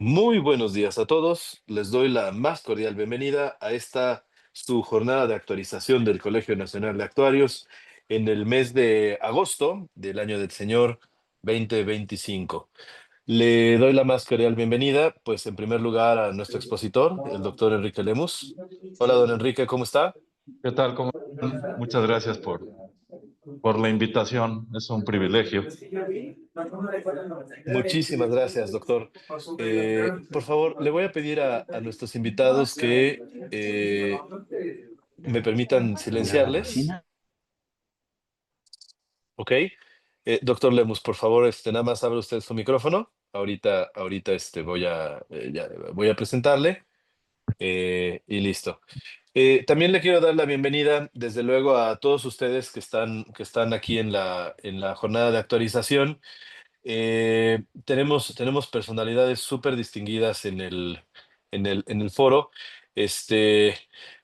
Muy buenos días a todos. Les doy la más cordial bienvenida a esta su jornada de actualización del Colegio Nacional de Actuarios en el mes de agosto del año del Señor 2025. Le doy la más cordial bienvenida, pues en primer lugar a nuestro expositor, el doctor Enrique Lemus. Hola, don Enrique, ¿cómo está? ¿Qué tal? ¿Cómo están? Muchas gracias por la invitación. Es un privilegio. Muchísimas gracias, doctor. Por favor, le voy a pedir a nuestros invitados que me permitan La silenciarles. vacina. ¿Ok? Doctor Lemus, por favor, nada más abre usted su micrófono. Ahorita voy a presentarle y listo. También le quiero dar la bienvenida, desde luego, a todos ustedes que están aquí en en la jornada de actualización. Tenemos personalidades súper distinguidas en en el foro. Este,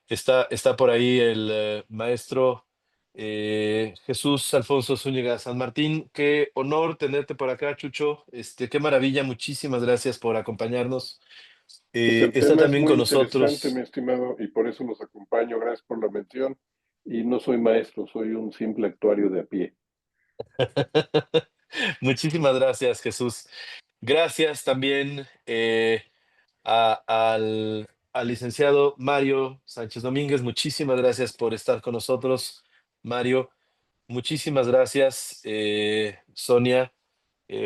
está por ahí el maestro Jesús Alfonso Zúñiga San Martín. Qué honor tenerte por acá, Chucho. Qué maravilla. Muchísimas gracias por acompañarnos. Pues el Está tema es también muy con interesante, mi nosotros. estimado, y por eso los acompaño. Gracias por la mención. Y no soy maestro, soy un simple actuario de a pie. Muchísimas gracias, Jesús. Gracias también al licenciado Mario Sánchez Domínguez. Muchísimas gracias por estar con nosotros, Mario. Muchísimas gracias, Sonia,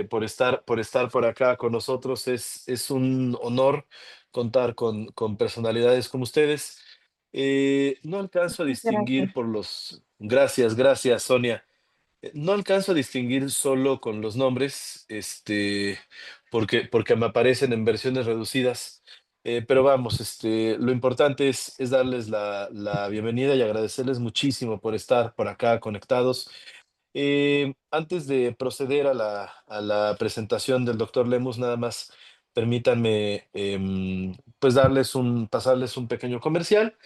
por estar por acá con nosotros. Es un honor contar con personalidades como ustedes. No alcanzo a Gracias. distinguir por los... Gracias, gracias, Sonia. No alcanzo a distinguir solo con los nombres, porque me aparecen en versiones reducidas. Pero vamos, lo importante es darles la bienvenida y agradecerles muchísimo por estar por acá conectados. Antes de proceder a a la presentación del doctor Lemus, nada más permítanme pues pasarles un pequeño comercial.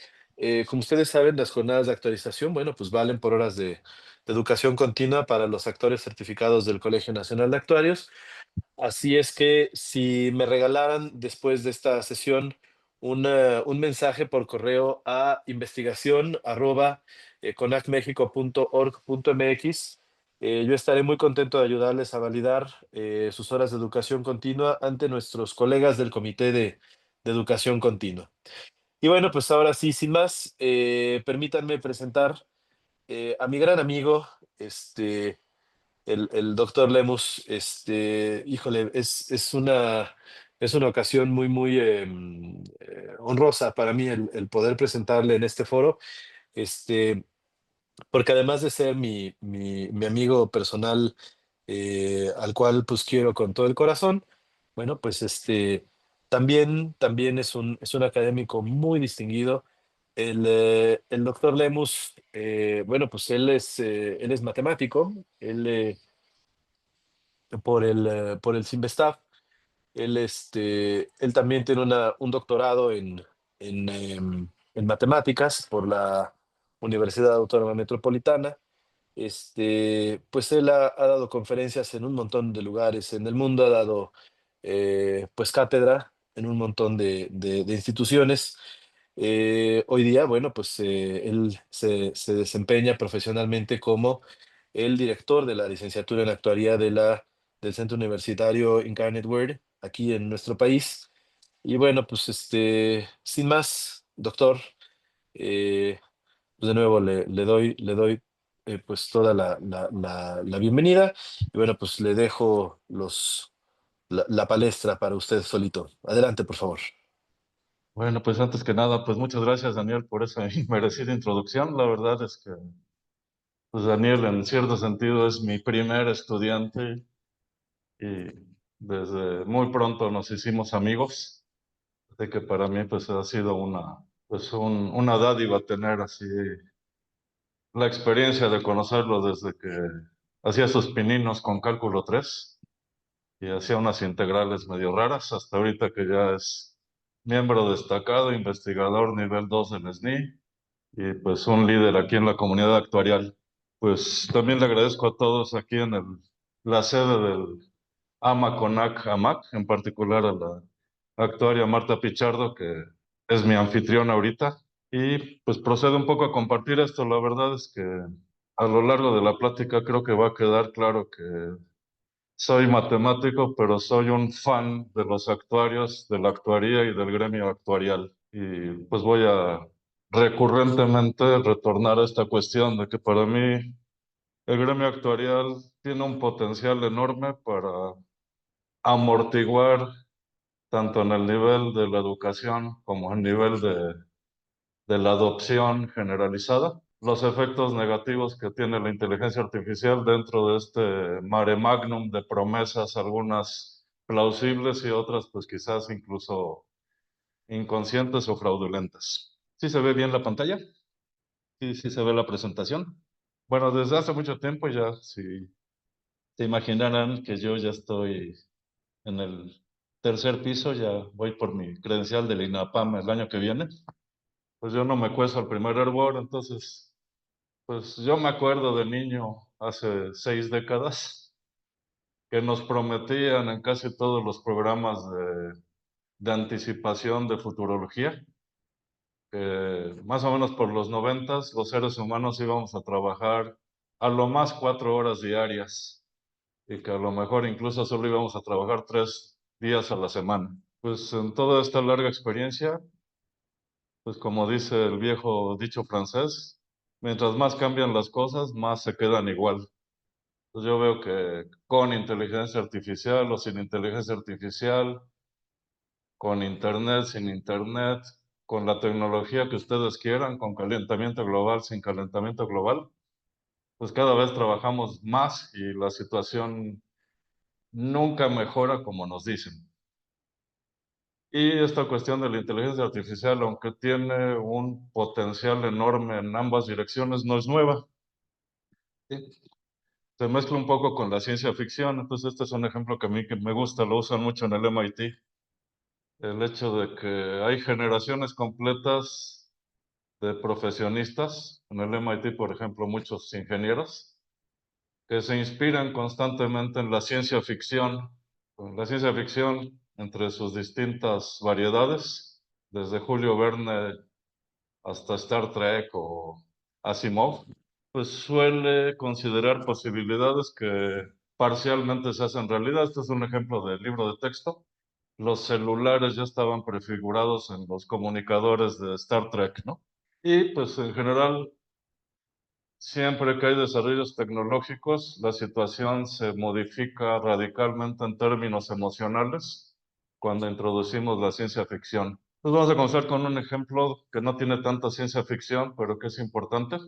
Como ustedes saben, las jornadas de actualización, bueno, pues valen por horas de educación continua para los actores certificados del Colegio Nacional de Actuarios. Así es que si me regalaran después de esta sesión un mensaje por correo a investigación@conacmexico.org.mx, yo estaré muy contento de ayudarles a validar sus horas de educación continua ante nuestros colegas del Comité de Educación Continua. Y bueno, pues ahora sí, sin más, permítanme presentar a mi gran amigo, el doctor Lemus. Híjole, es una ocasión muy honrosa para mí el poder presentarle en este foro, este, porque además de ser mi amigo personal, al cual pues quiero con todo el corazón, bueno, pues también es un académico muy distinguido. El doctor Lemus, bueno, pues él es matemático. Por el CIMBESTAF. Él también tiene un doctorado en matemáticas por la Universidad Autónoma Metropolitana. Pues él ha dado conferencias en un montón de lugares en el mundo, ha dado pues cátedra en un montón de instituciones. Hoy día, bueno, pues él se desempeña profesionalmente como el director de la licenciatura en actuaría del Centro Universitario Incarnate Word aquí en nuestro país. Y bueno, pues sin más, doctor, eh, pues de nuevo le doy pues toda la bienvenida. Y bueno, pues le dejo la palestra para usted solito. Adelante, por favor. Bueno, pues antes que nada, pues muchas gracias, Daniel, por esa merecida introducción. La verdad es que, pues Daniel, en cierto sentido, es mi primer estudiante y desde muy pronto nos hicimos amigos. De que para mí, pues ha sido una dádiva tener así la experiencia de conocerlo desde que hacía sus pininos con cálculo 3 y hacía unas integrales medio raras, hasta ahorita que ya es miembro destacado, investigador nivel 2 del SNI y pues un líder aquí en la comunidad actuarial. Pues también le agradezco a todos aquí en la sede del AMA CONAC AMAC, en particular a la actuaria Marta Pichardo, que es mi anfitrión ahorita. Y pues procedo un poco a compartir esto. La verdad es que a lo largo de la plática creo que va a quedar claro que soy matemático, pero soy un fan de los actuarios, de la actuaría y del gremio actuarial. Y pues voy a recurrentemente retornar a esta cuestión de que para mí el gremio actuarial tiene un potencial enorme para amortiguar tanto en el nivel de la educación como en el nivel de la adopción generalizada, los efectos negativos que tiene la inteligencia artificial dentro de este mare magnum de promesas, algunas plausibles y otras pues quizás incluso inconscientes o fraudulentas. ¿Sí se ve bien la pantalla? ¿Sí se ve la presentación? Bueno, desde hace mucho tiempo ya, si se imaginarán que yo ya estoy en el tercer piso, ya voy por mi credencial del INAPAM el año que viene. Pues yo no me cuezo al primer hervor, entonces, pues yo me acuerdo de niño hace 6 décadas que nos prometían en casi todos los programas de anticipación de futurología, que más o menos por los 90 los seres humanos íbamos a trabajar a lo más 4 horas diarias y que a lo mejor incluso solo íbamos a trabajar 3 días a la semana. Pues en toda esta larga experiencia, pues como dice el viejo dicho francés, mientras más cambian las cosas, más se quedan igual. Pues yo veo que con inteligencia artificial o sin inteligencia artificial, con internet, sin internet, con la tecnología que ustedes quieran, con calentamiento global, sin calentamiento global, pues cada vez trabajamos más y la situación nunca mejora como nos dicen. Y esta cuestión de la inteligencia artificial, aunque tiene un potencial enorme en ambas direcciones, no es nueva. ¿Sí? Se mezcla un poco con la ciencia ficción. Entonces, este es un ejemplo que a mí que me gusta, lo usan mucho en el MIT. El hecho de que hay generaciones completas de profesionistas, en el MIT, por ejemplo, muchos ingenieros, que se inspiran constantemente en la ciencia ficción. La ciencia ficción, entre sus distintas variedades, desde Julio Verne hasta Star Trek o Asimov, pues suele considerar posibilidades que parcialmente se hacen realidad. Este es un ejemplo de libro de texto. Los celulares ya estaban prefigurados en los comunicadores de Star Trek, ¿no? Y pues en general, siempre que hay desarrollos tecnológicos, la situación se modifica radicalmente en términos emocionales cuando introducimos la ciencia ficción. Entonces vamos a comenzar con un ejemplo que no tiene tanta ciencia ficción, pero que es importante,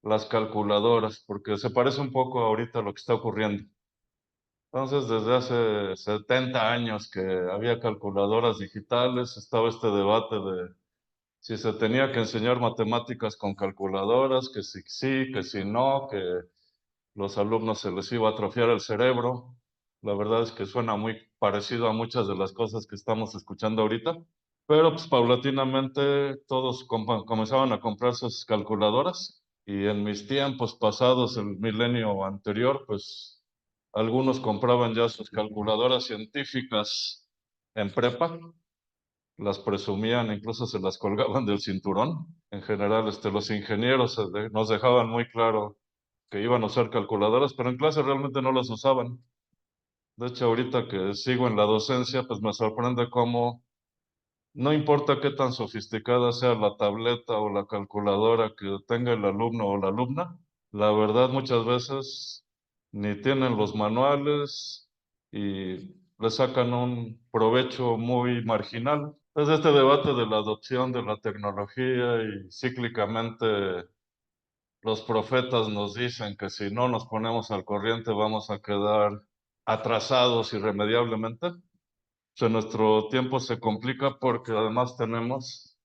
las calculadoras, porque se parece un poco ahorita a lo que está ocurriendo. Entonces, desde hace 70 años que había calculadoras digitales, estaba este debate de si se tenía que enseñar matemáticas con calculadoras, que si sí, que si no, que los alumnos se les iba a atrofiar el cerebro. La verdad es que suena muy parecido a muchas de las cosas que estamos escuchando ahorita, pero pues paulatinamente todos comenzaban a comprar sus calculadoras y en mis tiempos pasados, el milenio anterior, pues algunos compraban ya sus calculadoras científicas en prepa, las presumían, incluso se las colgaban del cinturón. En general, los ingenieros nos dejaban muy claro que iban a usar calculadoras, pero en clase realmente no las usaban. De hecho, ahorita que sigo en la docencia, pues me sorprende cómo no importa qué tan sofisticada sea la tableta o la calculadora que tenga el alumno o la alumna, la verdad muchas veces ni tienen los manuales y le sacan un provecho muy marginal. Es este debate de la adopción de la tecnología y cíclicamente los profetas nos dicen que si no nos ponemos al corriente vamos a quedar atrasados irremediablemente. O sea, nuestro tiempo se complica porque además tenemos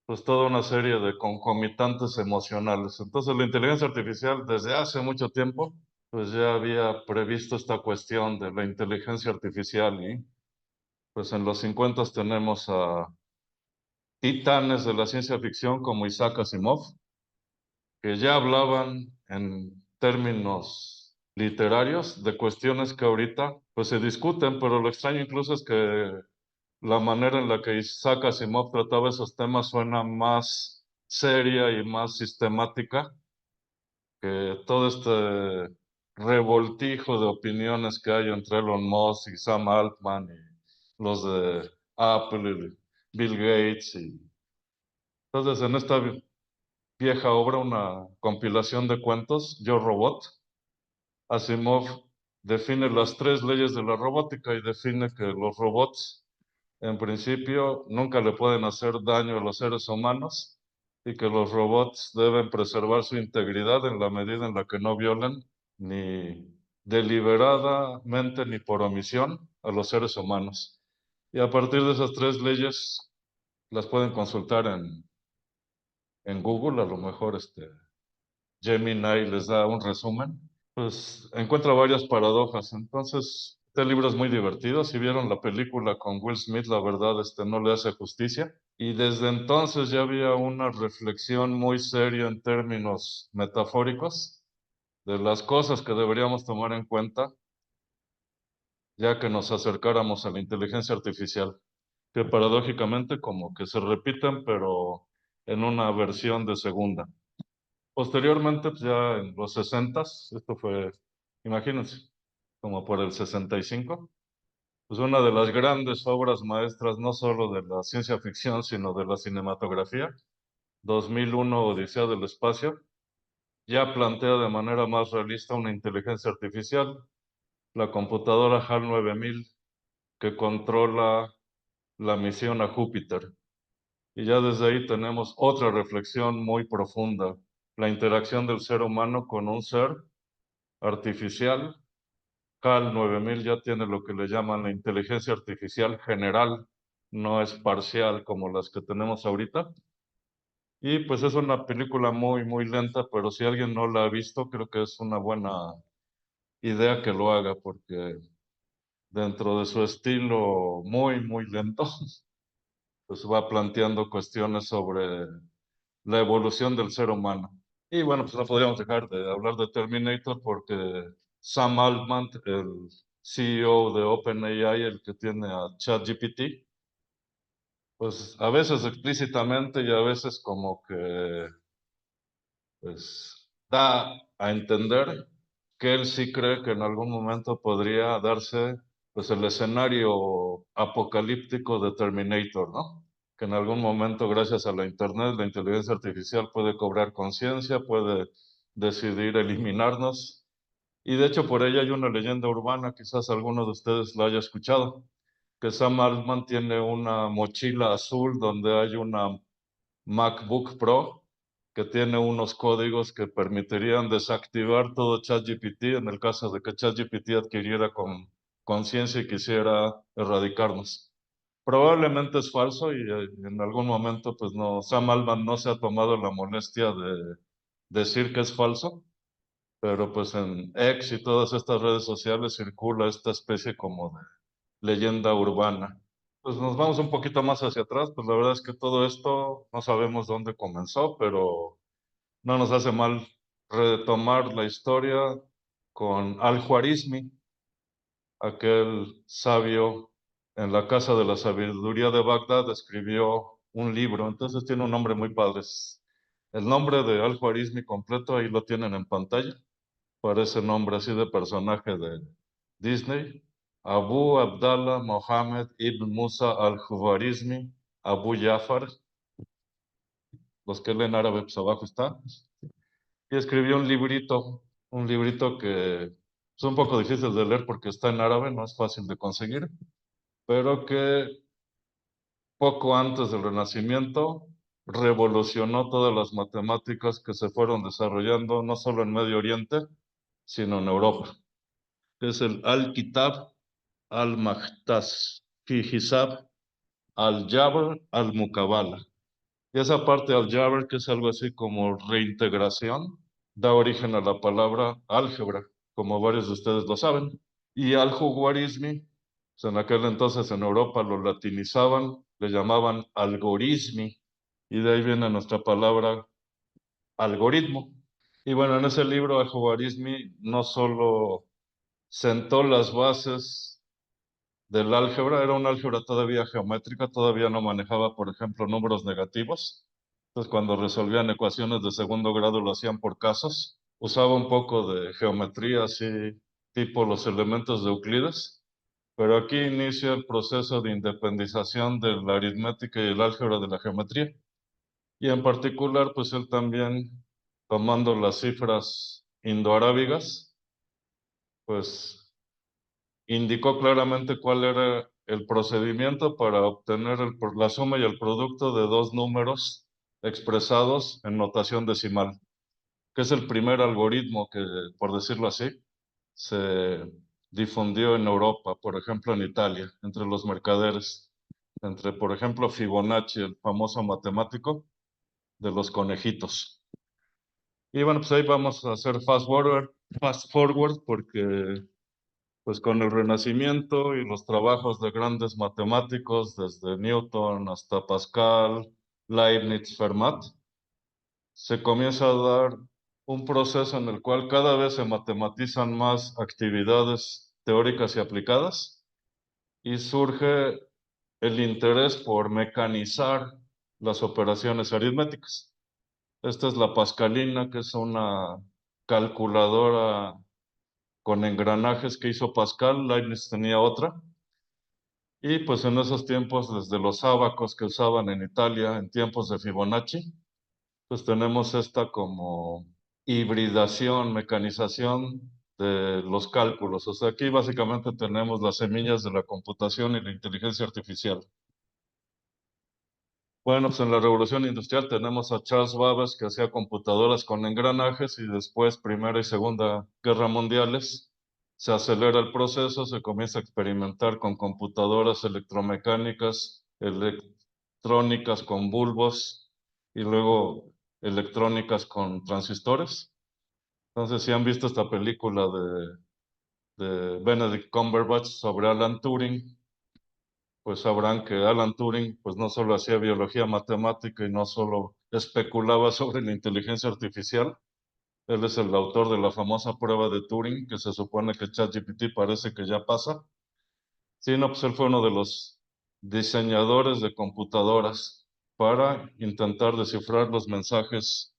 pues toda una serie de concomitantes emocionales. Entonces la inteligencia artificial desde hace mucho tiempo pues ya había previsto esta cuestión de la inteligencia artificial y pues en los 50 tenemos a titanes de la ciencia ficción como Isaac Asimov, que ya hablaban en términos literarios de cuestiones que ahorita pues se discuten, pero lo extraño incluso es que la manera en la que Isaac Asimov trataba esos temas suena más seria y más sistemática que todo este revoltijo de opiniones que hay entre Elon Musk y Sam Altman y los de Apple y Bill Gates. Y entonces en esta vieja obra, una compilación de cuentos, Yo Robot, Asimov define las tres leyes de la robótica y define que los robots, en principio, nunca le pueden hacer daño a los seres humanos y que los robots deben preservar su integridad en la medida en la que no violen ni deliberadamente ni por omisión a los seres humanos. Y a partir de esas tres leyes las pueden consultar en Google, a lo mejor Gemini les da un resumen. Pues encuentra varias paradojas. Entonces, este libro es muy divertido. Si vieron la película con Will Smith, la verdad, no le hace justicia. Y desde entonces ya había una reflexión muy seria en términos metafóricos de las cosas que deberíamos tomar en cuenta ya que nos acercáramos a la inteligencia artificial, que paradójicamente como que se repiten, pero en una versión de segunda. Posteriormente, pues ya en los 60s, esto fue, imagínense, como por el 65, pues una de las grandes obras maestras, no solo de la ciencia ficción, sino de la cinematografía, 2001, Odisea del Espacio, ya plantea de manera más realista una inteligencia artificial, la computadora HAL 9000, que controla la misión a Júpiter. Y ya desde ahí tenemos otra reflexión muy profunda, la interacción del ser humano con un ser artificial. HAL 9000 ya tiene lo que le llaman la inteligencia artificial general, no es parcial como las que tenemos ahorita. Y pues es una película muy, muy lenta, pero si alguien no la ha visto, creo que es una buena idea que lo haga, porque dentro de su estilo muy, muy lento, pues va planteando cuestiones sobre la evolución del ser humano. Y bueno, pues no podríamos dejar de hablar de Terminator porque Sam Altman, el CEO de OpenAI, el que tiene a ChatGPT, pues a veces explícitamente y a veces como que pues da a entender que él sí cree que en algún momento podría darse pues el escenario apocalíptico de Terminator, ¿no? Que en algún momento, gracias a la Internet, la inteligencia artificial puede cobrar conciencia, puede decidir eliminarnos. Y de hecho por ella hay una leyenda urbana, quizás alguno de ustedes la haya escuchado, que Sam Altman tiene una mochila azul donde hay una MacBook Pro que tiene unos códigos que permitirían desactivar todo ChatGPT en el caso de que ChatGPT adquiriera con conciencia y quisiera erradicarnos. Probablemente es falso y en algún momento pues no, Sam Altman no se ha tomado la molestia de decir que es falso, pero pues en X y todas estas redes sociales circula esta especie como de leyenda urbana. Pues nos vamos un poquito más hacia atrás, pues la verdad es que todo esto no sabemos dónde comenzó, pero no nos hace mal retomar la historia con Al-Khwarizmi, aquel sabio en la Casa de la Sabiduría de Bagdad, escribió un libro, entonces tiene un nombre muy padre. El nombre de Al-Khwarizmi completo, ahí lo tienen en pantalla, parece nombre así de personaje de Disney. Abu Abdallah Mohammed ibn Musa al-Khwarizmi, Abu Jafar, los que leen árabe, pues abajo está. Y escribió un librito que es un poco difícil de leer porque está en árabe, no es fácil de conseguir, pero que poco antes del Renacimiento revolucionó todas las matemáticas que se fueron desarrollando no solo en Medio Oriente, sino en Europa. Es el Al-Kitab al-Muqtas fi Hisab al-Jabr al-Mukabala. Y esa parte al-Jabr, que es algo así como reintegración, da origen a la palabra álgebra, como varios de ustedes lo saben. Y al-Juwarizmi, pues en aquel entonces en Europa lo latinizaban, le llamaban algorismi, y de ahí viene nuestra palabra algoritmo. Y bueno, en ese libro al-Juwarizmi no solo sentó las bases del álgebra. Era una álgebra todavía geométrica, todavía no manejaba, por ejemplo, números negativos. Entonces, cuando resolvían ecuaciones de segundo grado lo hacían por casos. Usaba un poco de geometría, así tipo los elementos de Euclides. Pero aquí inicia el proceso de independización de la aritmética y el álgebra de la geometría. Y en particular, pues él también, tomando las cifras indoarábigas, pues indicó claramente cuál era el procedimiento para obtener la suma y el producto de dos números expresados en notación decimal, que es el primer algoritmo que, por decirlo así, se difundió en Europa, por ejemplo en Italia, entre los mercaderes, entre, por ejemplo, Fibonacci, el famoso matemático de los conejitos. Y bueno, pues ahí vamos a hacer fast forward porque pues con el Renacimiento y los trabajos de grandes matemáticos, desde Newton hasta Pascal, Leibniz, Fermat, se comienza a dar un proceso en el cual cada vez se matematizan más actividades teóricas y aplicadas y surge el interés por mecanizar las operaciones aritméticas. Esta es la Pascalina, que es una calculadora con engranajes que hizo Pascal. Leibniz tenía otra. Y pues en esos tiempos, desde los ábacos que usaban en Italia, en tiempos de Fibonacci, pues tenemos esta como hibridación, mecanización de los cálculos. O sea, aquí básicamente tenemos las semillas de la computación y la inteligencia artificial. Bueno, pues en la Revolución Industrial tenemos a Charles Babbage que hacía computadoras con engranajes y después, Primera y Segunda Guerra Mundiales, se acelera el proceso, se comienza a experimentar con computadoras electromecánicas, electrónicas con bulbos y luego electrónicas con transistores. Entonces, si han visto esta película de Benedict Cumberbatch sobre Alan Turing, pues sabrán que Alan Turing pues no solo hacía biología matemática y no solo especulaba sobre la inteligencia artificial. Él es el autor de la famosa prueba de Turing, que se supone que ChatGPT parece que ya pasa. Sí, no, pues él fue uno de los diseñadores de computadoras para intentar descifrar los mensajes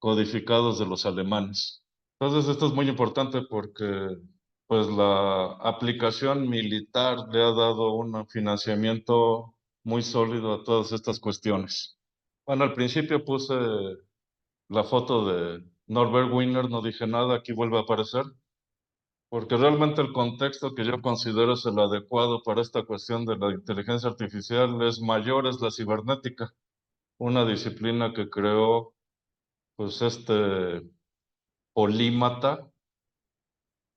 codificados de los alemanes. Entonces, esto es muy importante porque pues la aplicación militar le ha dado un financiamiento muy sólido a todas estas cuestiones. Bueno, al principio puse la foto de Norbert Wiener, no dije nada, aquí vuelve a aparecer, porque realmente el contexto que yo considero es el adecuado para esta cuestión de la inteligencia artificial es mayor, es la cibernética, una disciplina que creó pues este polímata.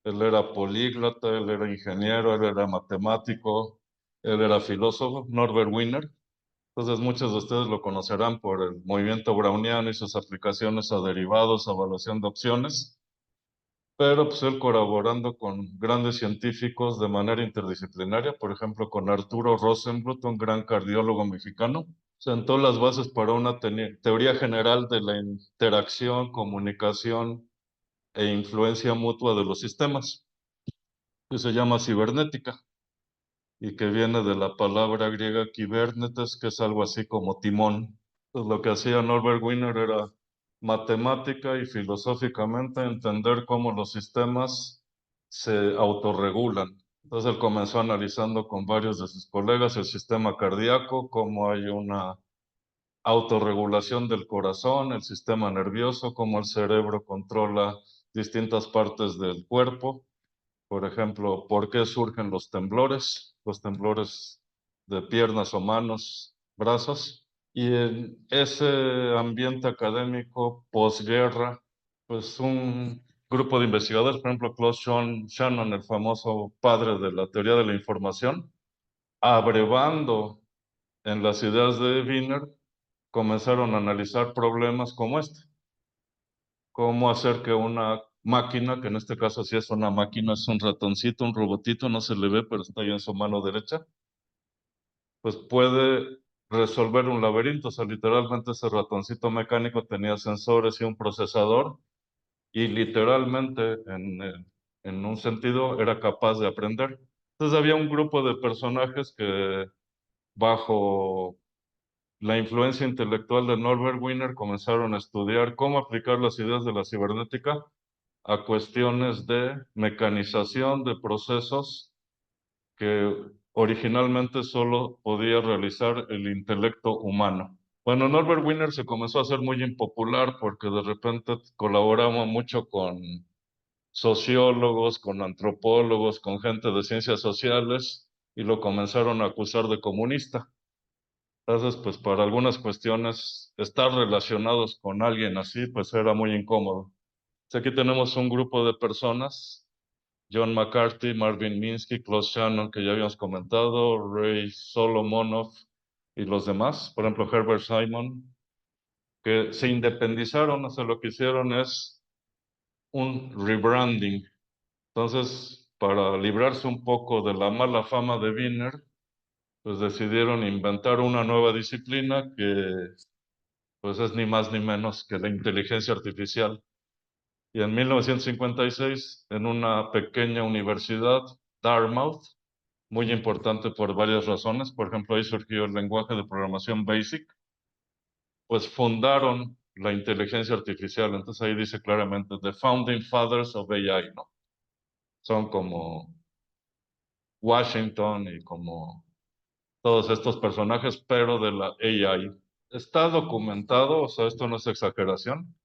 Él era políglota, él era ingeniero, él era matemático, él era filósofo, Norbert Wiener. Entonces muchos de ustedes lo conocerán por el movimiento browniano y sus aplicaciones a derivados, a evaluación de opciones, pero pues él colaborando con grandes científicos de manera interdisciplinaria, por ejemplo con Arturo Rosenbluth, un gran cardiólogo mexicano, sentó las bases para una teoría general de la interacción, comunicación e influencia mutua de los sistemas, que se llama cibernética y que viene de la palabra griega kibernetes, que es algo así como timón. Entonces, lo que hacía Norbert Wiener era matemática y filosóficamente entender cómo los sistemas se autorregulan. Entonces, él comenzó analizando con varios de sus colegas el sistema cardíaco, cómo hay una autorregulación del corazón, el sistema nervioso, cómo el cerebro controla distintas partes del cuerpo. Por ejemplo, ¿por qué surgen los temblores? Los temblores de piernas o manos, brazos. Y en ese ambiente académico posguerra, pues un grupo de investigadores, por ejemplo, Klaus Shannon, el famoso padre de la teoría de la información, abrevando en las ideas de Wiener, comenzaron a analizar problemas como este. Cómo hacer que una máquina, que en este caso sí es una máquina, es un ratoncito, un robotito, no se le ve, pero está ahí en su mano derecha, pues puede resolver un laberinto. O sea, literalmente ese ratoncito mecánico tenía sensores y un procesador y literalmente en un sentido era capaz de aprender. Entonces había un grupo de personajes que bajo la influencia intelectual de Norbert Wiener comenzaron a estudiar cómo aplicar las ideas de la cibernética a cuestiones de mecanización de procesos que originalmente solo podía realizar el intelecto humano. Bueno, Norbert Wiener se comenzó a hacer muy impopular porque de repente colaboraba mucho con sociólogos, con antropólogos, con gente de ciencias sociales y lo comenzaron a acusar de comunista. Entonces, pues para algunas cuestiones, estar relacionados con alguien así, pues era muy incómodo. Aquí tenemos un grupo de personas, John McCarthy, Marvin Minsky, Klaus Shannon, que ya habíamos comentado, Ray Solomonov y los demás, por ejemplo, Herbert Simon, que se independizaron, o sea, lo que hicieron es un rebranding. Entonces, para librarse un poco de la mala fama de Wiener, pues decidieron inventar una nueva disciplina que pues es ni más ni menos que la inteligencia artificial. Y en 1956, en una pequeña universidad, Dartmouth, muy importante por varias razones, por ejemplo, ahí surgió el lenguaje de programación BASIC, pues fundaron la inteligencia artificial. Entonces ahí dice claramente, The Founding Fathers of AI, ¿no? Son como Washington y como todos estos personajes, pero de la AI. Está documentado, o sea, esto no es exageración,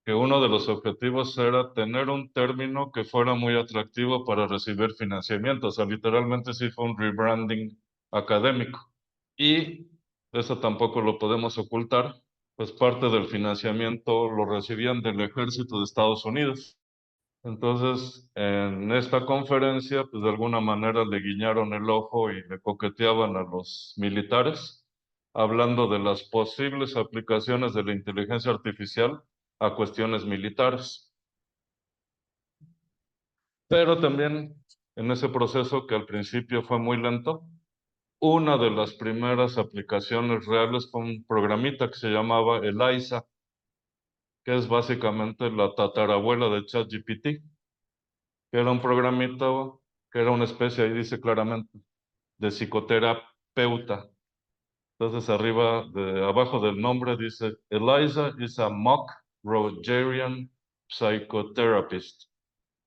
que uno de los objetivos era tener un término que fuera muy atractivo para recibir financiamiento. O sea, literalmente sí fue un rebranding académico. Y eso tampoco lo podemos ocultar, pues parte del financiamiento lo recibían del ejército de Estados Unidos. Entonces, en esta conferencia, pues de alguna manera le guiñaron el ojo y le coqueteaban a los militares, hablando de las posibles aplicaciones de la inteligencia artificial a cuestiones militares. Pero también en ese proceso que al principio fue muy lento, una de las primeras aplicaciones reales fue un programita que se llamaba ELIZA, que es básicamente la tatarabuela de ChatGPT, que era un programita que era una especie, ahí dice claramente, de psicoterapeuta. Entonces abajo del nombre dice, Eliza is a mock Rogerian psychotherapist.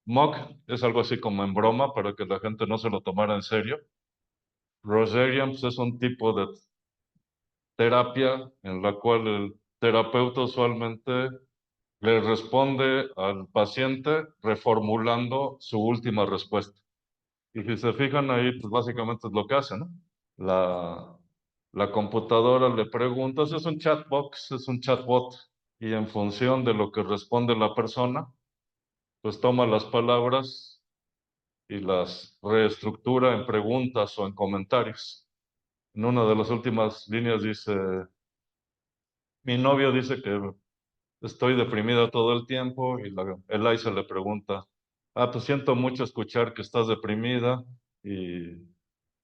Mock es algo así como en broma para que la gente no se lo tomara en serio. Rogerian pues, es un tipo de terapia en la cual el terapeuta usualmente le responde al paciente reformulando su última respuesta. Y si se fijan ahí, pues básicamente es lo que hace, ¿no? La, la computadora le pregunta, es un chatbox, es un chatbot, y en función de lo que responde la persona, pues toma las palabras y las reestructura en preguntas o en comentarios. En una de las últimas líneas dice, mi novio dice que estoy deprimida todo el tiempo y Eliza le pregunta, ah, pues siento mucho escuchar que estás deprimida y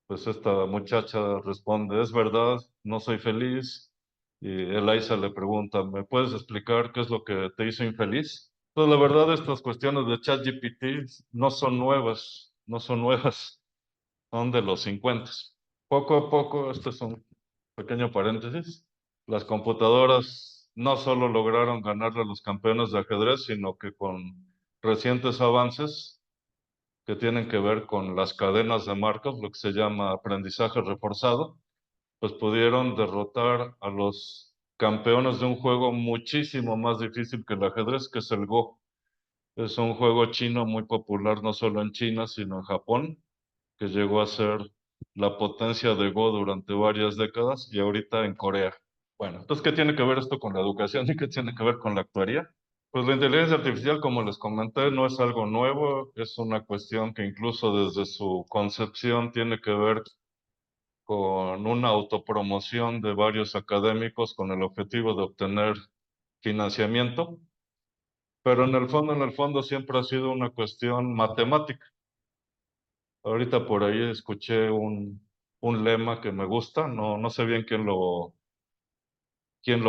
pues esta muchacha responde, es verdad, no soy feliz. Y Eliza le pregunta, ¿me puedes explicar qué es lo que te hizo infeliz? Pues la verdad, estas cuestiones de ChatGPT no son nuevas, no son nuevas, son de los 50. Poco a poco, este es un pequeño paréntesis, las computadoras no solo lograron ganarle a los campeones de ajedrez, sino que con recientes avances que tienen que ver con las cadenas de marcos, lo que se llama aprendizaje reforzado, pues pudieron derrotar a los campeones de un juego muchísimo más difícil que el ajedrez, que es el Go. Es un juego chino muy popular no solo en China, sino en Japón, que llegó a ser la potencia de Go durante varias décadas y ahorita en Corea. Bueno, entonces, ¿qué tiene que ver esto con la educación y qué tiene que ver con la actuaría? Pues la inteligencia artificial, como les comenté, no es algo nuevo, es una cuestión que incluso desde su concepción tiene que ver con una autopromoción de varios académicos con el objetivo de obtener financiamiento, pero en el fondo siempre ha sido una cuestión matemática. Ahorita por ahí escuché un lema que me gusta, no sé bien quién lo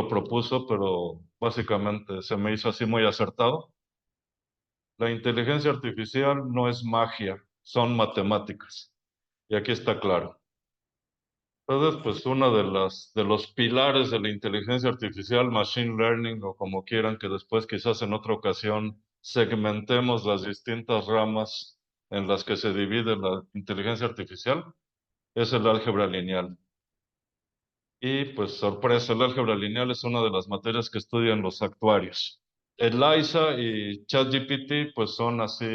propuso, pero básicamente se me hizo así muy acertado. La inteligencia artificial no es magia, son matemáticas. Y aquí está claro. Entonces, pues uno de los pilares de la inteligencia artificial, machine learning o como quieran, que después quizás en otra ocasión segmentemos las distintas ramas en las que se divide la inteligencia artificial, es el álgebra lineal. Y pues sorpresa, el álgebra lineal es una de las materias que estudian los actuarios. ELIZA y ChatGPT pues son así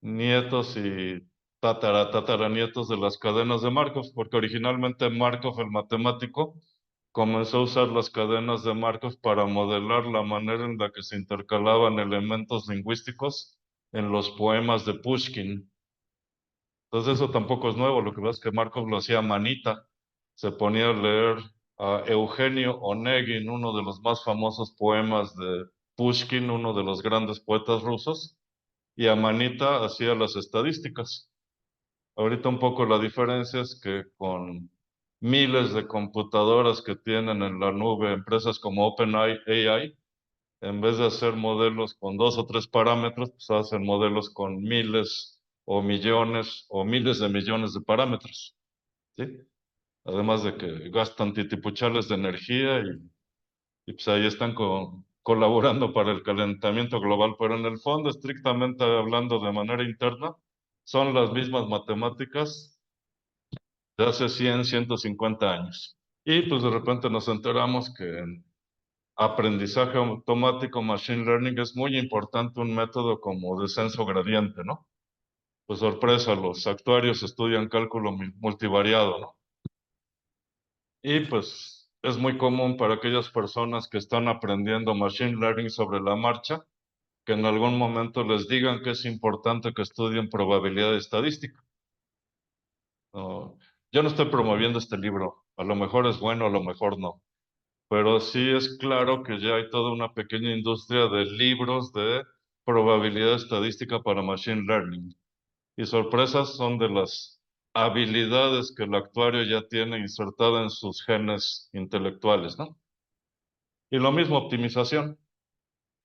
nietos y tataranietos de las cadenas de Markov, porque originalmente Markov, el matemático, comenzó a usar las cadenas de Markov para modelar la manera en la que se intercalaban elementos lingüísticos en los poemas de Pushkin. Entonces eso tampoco es nuevo, lo que pasa es que Markov lo hacía a manita, se ponía a leer a Eugenio Onegin, uno de los más famosos poemas de Pushkin, uno de los grandes poetas rusos, y a manita hacía las estadísticas. Ahorita un poco la diferencia es que con miles de computadoras que tienen en la nube empresas como OpenAI, en vez de hacer modelos con 2 o 3 parámetros, pues hacen modelos con miles o miles de millones de parámetros, ¿sí? Además de que gastan titipuchales de energía y pues ahí están colaborando para el calentamiento global, pero en el fondo, estrictamente hablando de manera interna, son las mismas matemáticas de hace 100, 150 años. Y pues de repente nos enteramos que en aprendizaje automático, machine learning, es muy importante un método como descenso gradiente, ¿no? Pues sorpresa, los actuarios estudian cálculo multivariado, ¿no? Y pues es muy común para aquellas personas que están aprendiendo machine learning sobre la marcha, que en algún momento les digan que es importante que estudien probabilidad estadística. No, yo no estoy promoviendo este libro, a lo mejor es bueno, a lo mejor no, pero sí es claro que ya hay toda una pequeña industria de libros de probabilidad estadística para machine learning. Y sorpresas son de las habilidades que el actuario ya tiene insertada en sus genes intelectuales, ¿no? Y lo mismo optimización.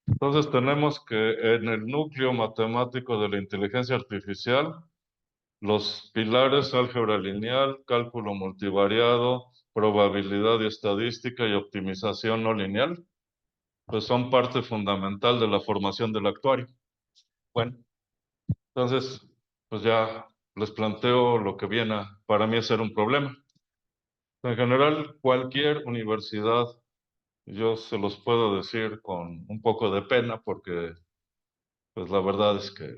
Entonces tenemos que en el núcleo matemático de la inteligencia artificial, los pilares álgebra lineal, cálculo multivariado, probabilidad y estadística y optimización no lineal, pues son parte fundamental de la formación del actuario. Bueno, entonces, pues ya les planteo lo que viene para mí a ser un problema. En general, cualquier universidad, yo se los puedo decir con un poco de pena porque pues la verdad es que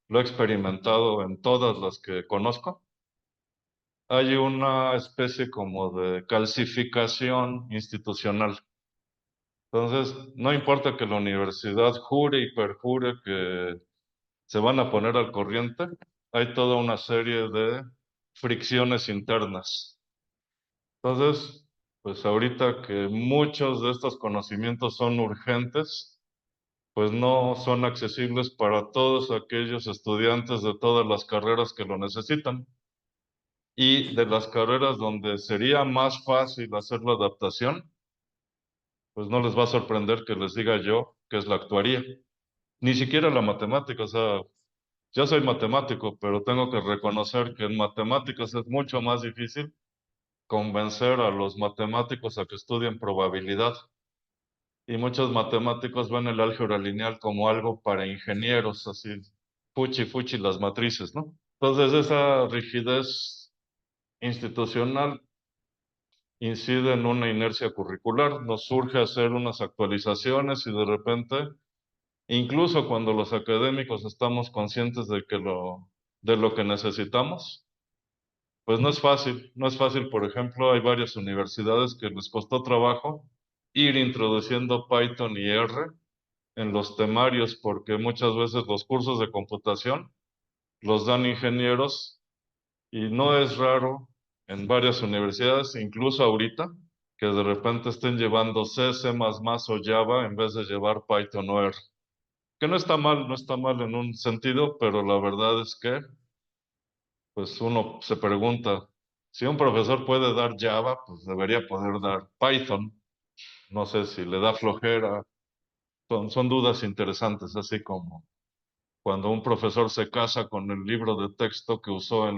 lo he experimentado en todas las que conozco. Hay una especie como de calcificación institucional. Entonces, no importa que la universidad jure y perjure que se van a poner al corriente, hay toda una serie de fricciones internas. Entonces, pues ahorita que muchos de estos conocimientos son urgentes, pues no son accesibles para todos aquellos estudiantes de todas las carreras que lo necesitan. Y de las carreras donde sería más fácil hacer la adaptación, pues no les va a sorprender que les diga yo que es la actuaría. Ni siquiera la matemática, o sea, yo soy matemático, pero tengo que reconocer que en matemáticas es mucho más difícil convencer a los matemáticos a que estudien probabilidad. Y muchos matemáticos ven el álgebra lineal como algo para ingenieros, así, fuchi fuchi las matrices, ¿no? Entonces esa rigidez institucional incide en una inercia curricular, nos surge hacer unas actualizaciones y de repente, incluso cuando los académicos estamos conscientes de lo que necesitamos, pues no es fácil, no es fácil. Por ejemplo, hay varias universidades que les costó trabajo ir introduciendo Python y R en los temarios, porque muchas veces los cursos de computación los dan ingenieros y no es raro en varias universidades, incluso ahorita, que de repente estén llevando C, C++ o Java en vez de llevar Python o R. Que no está mal, no está mal en un sentido, pero la verdad es que pues uno se pregunta, si un profesor puede dar Java, pues debería poder dar Python. No sé si le da flojera. Son dudas interesantes, así como cuando un profesor se casa con el libro de texto que usó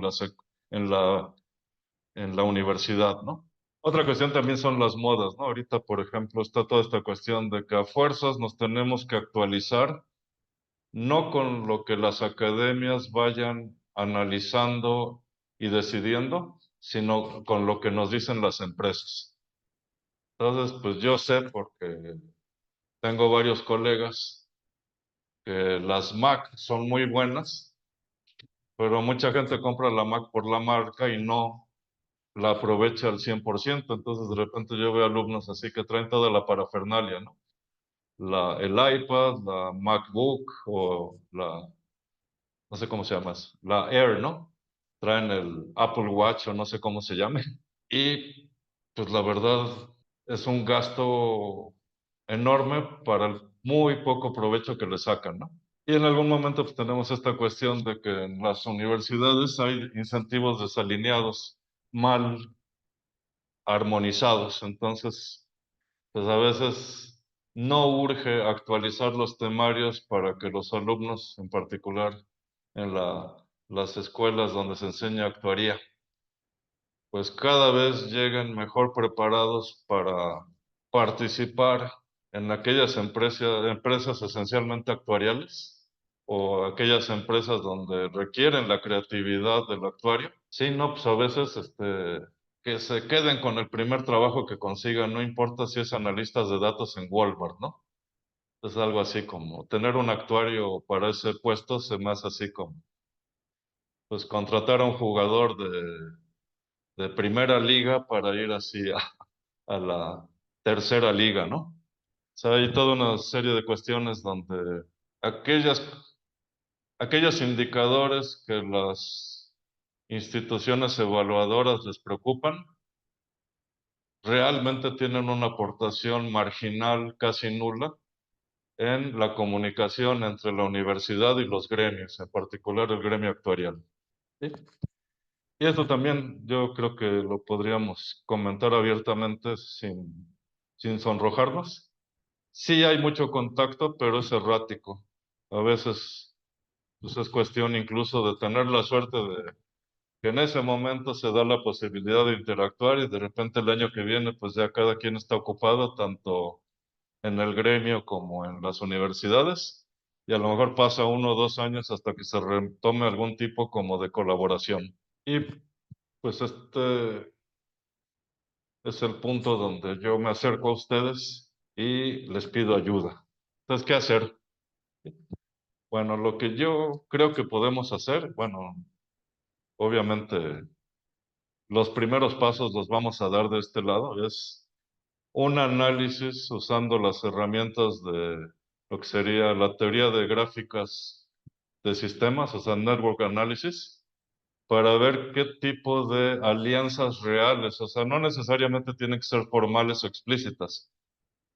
en la universidad, ¿no? Otra cuestión también son las modas, ¿no? Ahorita, por ejemplo, está toda esta cuestión de que a fuerzas nos tenemos que actualizar, no con lo que las academias vayan analizando y decidiendo, sino con lo que nos dicen las empresas. Entonces, pues yo sé, porque tengo varios colegas, que las Mac son muy buenas, pero mucha gente compra la Mac por la marca y no la aprovecha al 100%. Entonces, de repente yo veo alumnos así que traen toda la parafernalia, ¿no? El iPad, la MacBook o no sé cómo se llama, la Air, ¿no? Traen el Apple Watch o no sé cómo se llame. Y pues la verdad es un gasto enorme para el muy poco provecho que le sacan, ¿no? Y en algún momento pues tenemos esta cuestión de que en las universidades hay incentivos desalineados, mal armonizados. Entonces, pues a veces no urge actualizar los temarios para que los alumnos, en particular en las escuelas donde se enseña actuaría, pues cada vez lleguen mejor preparados para participar en aquellas empresas esencialmente actuariales o aquellas empresas donde requieren la creatividad del actuario. Sí, no, pues a veces que se queden con el primer trabajo que consigan, no importa si es analistas de datos en Walmart, ¿no? Es algo así como tener un actuario para ese puesto, se me hace así como, pues contratar a un jugador de primera liga para ir así a la tercera liga, ¿no? O sea, hay toda una serie de cuestiones donde aquellas, aquellos indicadores que las instituciones evaluadoras les preocupan, realmente tienen una aportación marginal casi nula en la comunicación entre la universidad y los gremios, en particular el gremio actuarial. ¿Sí? Y eso también yo creo que lo podríamos comentar abiertamente sin sonrojarnos. Sí hay mucho contacto, pero es errático. A veces pues es cuestión incluso de tener la suerte de que en ese momento se da la posibilidad de interactuar y de repente el año que viene pues ya cada quien está ocupado, tanto en el gremio como en las universidades, y a lo mejor pasa 1 o 2 años hasta que se retome algún tipo como de colaboración. Y pues este es el punto donde yo me acerco a ustedes y les pido ayuda. Entonces, ¿qué hacer? Bueno, lo que yo creo que podemos hacer, bueno, obviamente los primeros pasos los vamos a dar de este lado, es un análisis usando las herramientas de lo que sería la teoría de gráficas de sistemas, o sea, Network Analysis, para ver qué tipo de alianzas reales, o sea, no necesariamente tienen que ser formales o explícitas,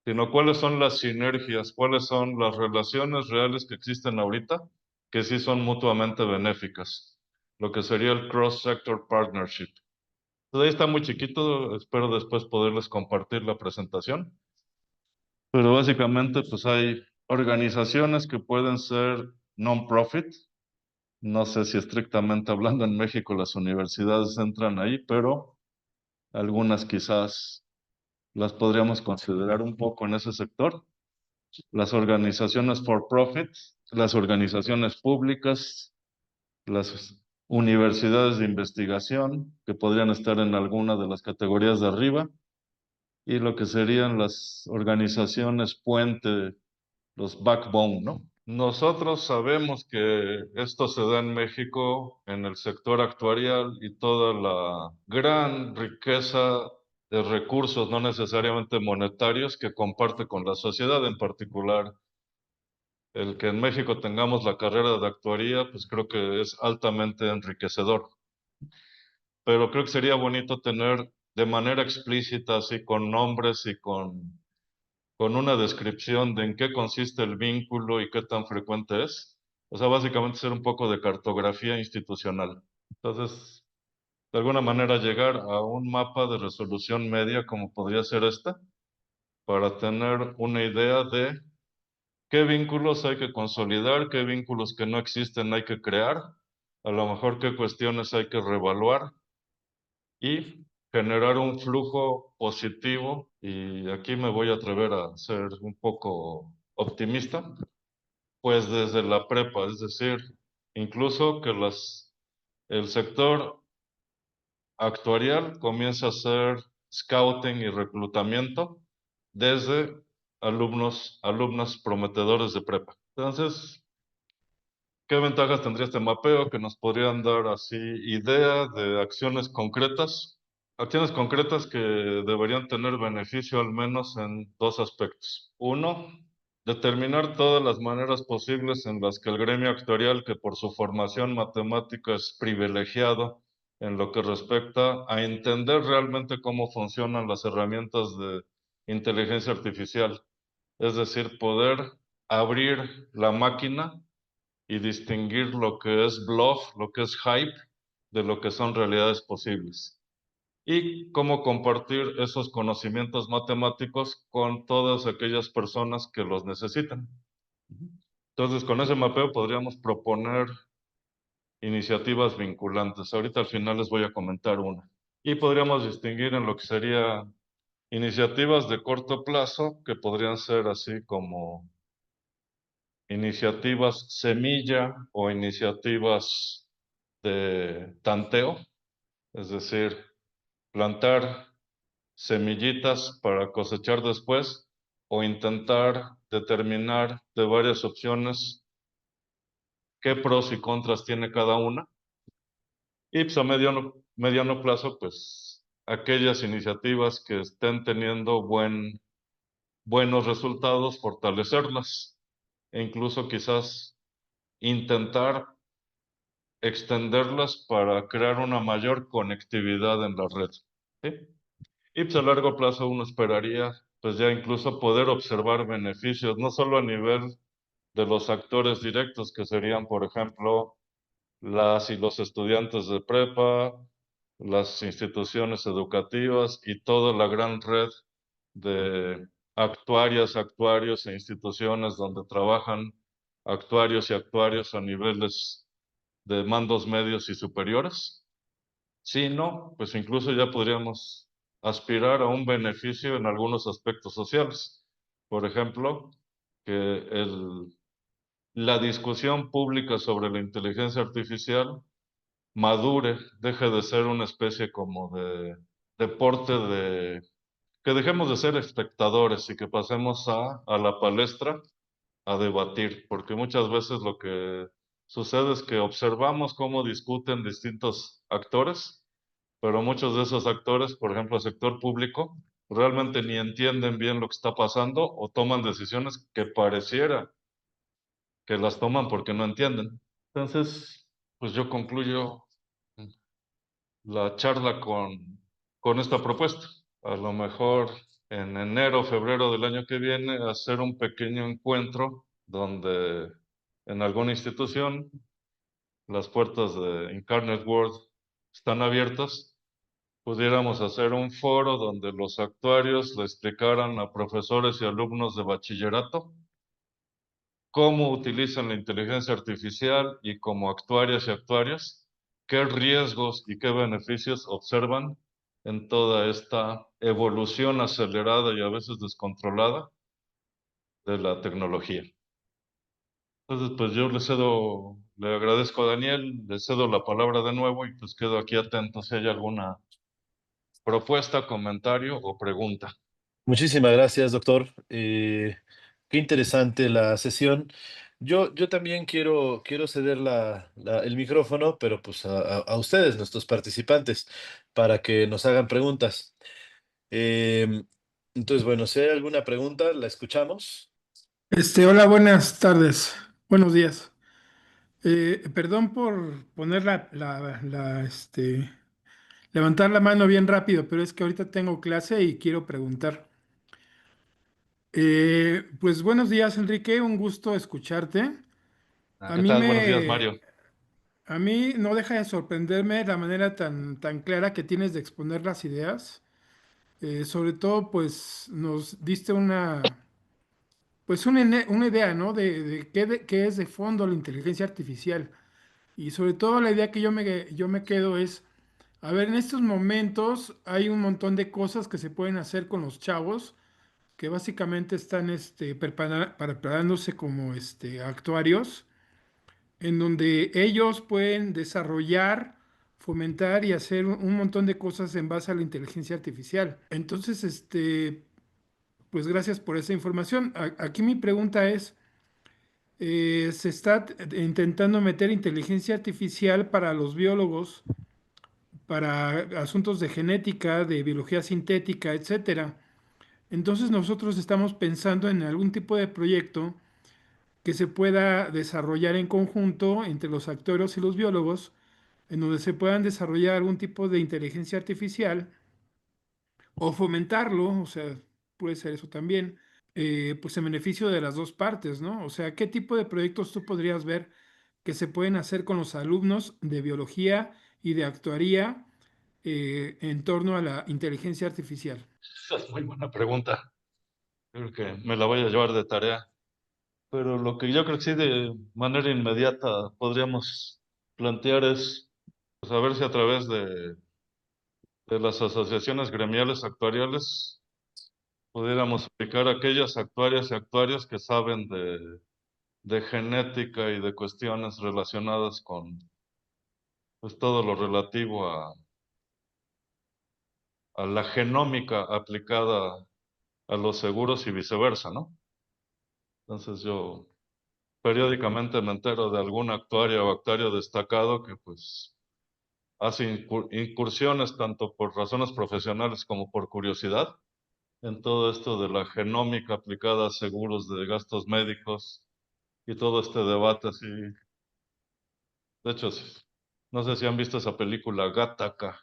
sino cuáles son las sinergias, cuáles son las relaciones reales que existen ahorita que sí son mutuamente benéficas, lo que sería el Cross-Sector Partnership. Todavía está muy chiquito, espero después poderles compartir la presentación, pero básicamente pues hay organizaciones que pueden ser non-profit. No sé si estrictamente hablando en México las universidades entran ahí, pero algunas quizás las podríamos considerar un poco en ese sector. Las organizaciones for profit, las organizaciones públicas, las universidades de investigación, que podrían estar en alguna de las categorías de arriba, y lo que serían las organizaciones puente, los backbone, ¿no? Nosotros sabemos que esto se da en México en el sector actuarial y toda la gran riqueza de recursos, no necesariamente monetarios, que comparte con la sociedad, en particular el que en México tengamos la carrera de actuaría, pues creo que es altamente enriquecedor. Pero creo que sería bonito tener de manera explícita, así con nombres y con una descripción de en qué consiste el vínculo y qué tan frecuente es. O sea, básicamente ser un poco de cartografía institucional. Entonces, de alguna manera llegar a un mapa de resolución media como podría ser esta, para tener una idea de qué vínculos hay que consolidar, qué vínculos que no existen hay que crear, a lo mejor qué cuestiones hay que reevaluar y generar un flujo positivo. Y aquí me voy a atrever a ser un poco optimista, pues desde la prepa, es decir, incluso que el sector actuarial comienza a hacer scouting y reclutamiento desde alumnos prometedores de prepa. Entonces, ¿qué ventajas tendría este mapeo? Que nos podrían dar así idea de acciones concretas que deberían tener beneficio al menos en dos aspectos. Uno, determinar todas las maneras posibles en las que el gremio actuarial, que por su formación matemática es privilegiado en lo que respecta a entender realmente cómo funcionan las herramientas de inteligencia artificial, es decir, poder abrir la máquina y distinguir lo que es bluff, lo que es hype, de lo que son realidades posibles. Y cómo compartir esos conocimientos matemáticos con todas aquellas personas que los necesitan. Entonces, con ese mapeo podríamos proponer iniciativas vinculantes. Ahorita al final les voy a comentar una. Y podríamos distinguir en lo que sería iniciativas de corto plazo, que podrían ser así como iniciativas semilla o iniciativas de tanteo, es decir, plantar semillitas para cosechar después o intentar determinar de varias opciones qué pros y contras tiene cada una. Y pues a mediano plazo, pues aquellas iniciativas que estén teniendo buenos resultados, fortalecerlas e incluso quizás intentar extenderlas para crear una mayor conectividad en la red. ¿Sí? Y pues a largo plazo uno esperaría pues ya incluso poder observar beneficios, no solo a nivel de los actores directos, que serían, por ejemplo, las y los estudiantes de prepa, las instituciones educativas y toda la gran red de actuarias, actuarios e instituciones donde trabajan actuarios y actuarios a niveles de mandos medios y superiores. Si no, pues incluso ya podríamos aspirar a un beneficio en algunos aspectos sociales. Por ejemplo, que la discusión pública sobre la inteligencia artificial madure, deje de ser una especie como de deporte que dejemos de ser espectadores y que pasemos a la palestra a debatir, porque muchas veces lo que sucede es que observamos cómo discuten distintos actores, pero muchos de esos actores, por ejemplo, el sector público, realmente ni entienden bien lo que está pasando o toman decisiones que pareciera que las toman porque no entienden. Entonces, pues yo concluyo la charla con esta propuesta. A lo mejor en enero o febrero del año que viene, hacer un pequeño encuentro donde en alguna institución las puertas de Incarnate World están abiertas, pudiéramos hacer un foro donde los actuarios le explicaran a profesores y alumnos de bachillerato cómo utilizan la inteligencia artificial y como actuarias y actuarios, qué riesgos y qué beneficios observan en toda esta evolución acelerada y a veces descontrolada de la tecnología. Entonces, pues yo le agradezco a Daniel, le cedo la palabra de nuevo y pues quedo aquí atento si hay alguna propuesta, comentario o pregunta. Muchísimas gracias, doctor. Qué interesante la sesión. Yo también quiero ceder el micrófono, pero pues a ustedes, nuestros participantes, para que nos hagan preguntas. Em, entonces, bueno, si hay alguna pregunta, la escuchamos. Hola, buenas tardes, buenos días. Perdón por poner levantar la mano bien rápido, pero es que ahorita tengo clase y quiero preguntar. Pues buenos días, Enrique, un gusto escucharte. A ¿Qué mí tal? Buenos días, me, Mario. a mí no deja de sorprenderme la manera tan clara que tienes de exponer las ideas. Sobre todo, pues nos diste pues una idea, ¿no? De qué es de fondo la inteligencia artificial. Y sobre todo la idea que yo me quedo es, a ver, en estos momentos hay un montón de cosas que se pueden hacer con los chavos que básicamente están preparándose como actuarios, en donde ellos pueden desarrollar, fomentar y hacer un montón de cosas en base a la inteligencia artificial. Entonces, pues gracias por esa información. Aquí mi pregunta es, se está intentando meter inteligencia artificial para los biólogos, para asuntos de genética, de biología sintética, etcétera. Entonces nosotros estamos pensando en algún tipo de proyecto que se pueda desarrollar en conjunto entre los actores y los biólogos, en donde se puedan desarrollar algún tipo de inteligencia artificial o fomentarlo, o sea, puede ser eso también, pues en beneficio de las dos partes, ¿no? O sea, ¿qué tipo de proyectos tú podrías ver que se pueden hacer con los alumnos de biología y de actuaría en torno a la inteligencia artificial? Esa es muy buena pregunta. Creo que me la voy a llevar de tarea. Pero lo que yo creo que sí de manera inmediata podríamos plantear es pues, a ver si a través de las asociaciones gremiales actuariales pudiéramos aplicar a aquellas actuarias y actuarios que saben de genética y de cuestiones relacionadas con pues, todo lo relativo a la genómica aplicada a los seguros y viceversa, ¿no? Entonces yo periódicamente me entero de algún actuario o actuario destacado que pues hace incursiones tanto por razones profesionales como por curiosidad en todo esto de la genómica aplicada a seguros de gastos médicos y todo este debate así. De hecho, no sé si han visto esa película Gattaca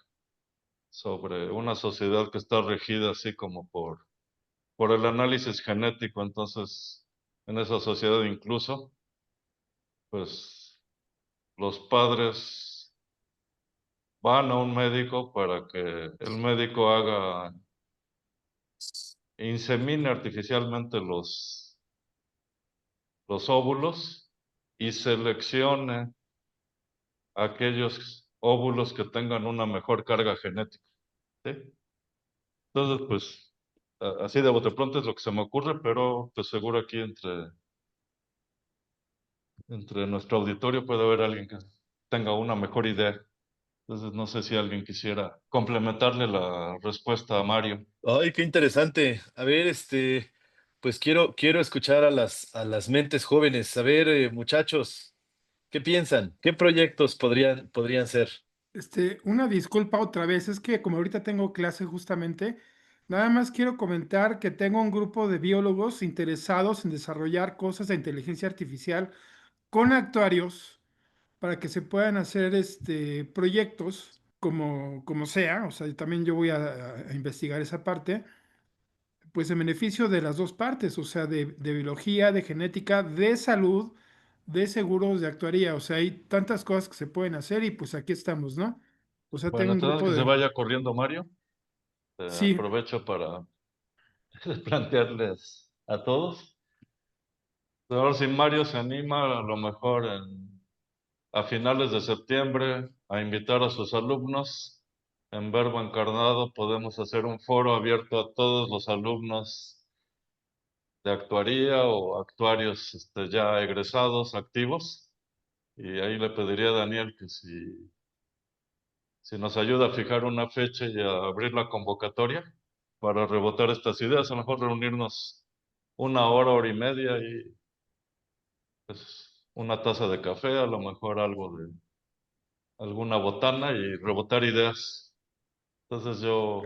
sobre una sociedad que está regida así como por el análisis genético. Entonces, en esa sociedad incluso, pues los padres van a un médico para que el médico haga, insemine artificialmente los óvulos y seleccione aquellos óvulos que tengan una mejor carga genética, ¿sí? Entonces, pues, así de bote pronto es lo que se me ocurre, pero pues seguro aquí entre nuestro auditorio puede haber alguien que tenga una mejor idea. Entonces, no sé si alguien quisiera complementarle la respuesta a Mario. Ay, qué interesante. A ver, pues quiero escuchar a las mentes jóvenes. A ver, muchachos, ¿qué piensan? ¿Qué proyectos podrían ser? Una disculpa otra vez, es que como ahorita tengo clase justamente, nada más quiero comentar que tengo un grupo de biólogos interesados en desarrollar cosas de inteligencia artificial con actuarios para que se puedan hacer proyectos como sea, o sea, también yo voy a investigar esa parte, pues en beneficio de las dos partes, o sea, de biología, de genética, de salud, de seguros, de actuaría, o sea, hay tantas cosas que se pueden hacer y pues aquí estamos, ¿no? O sea, tengo Bueno, un entonces grupo que se de... vaya corriendo Mario. Sí, Aprovecho para plantearles a todos. A ver si Mario se anima a lo mejor a finales de septiembre a invitar a sus alumnos. En Verbo Encarnado podemos hacer un foro abierto a todos los alumnos de actuaría o actuarios ya egresados, activos. Y ahí le pediría a Daniel que si nos ayuda a fijar una fecha y a abrir la convocatoria para rebotar estas ideas, a lo mejor reunirnos una hora, hora y media y pues, una taza de café, a lo mejor algo de alguna botana y rebotar ideas. Entonces yo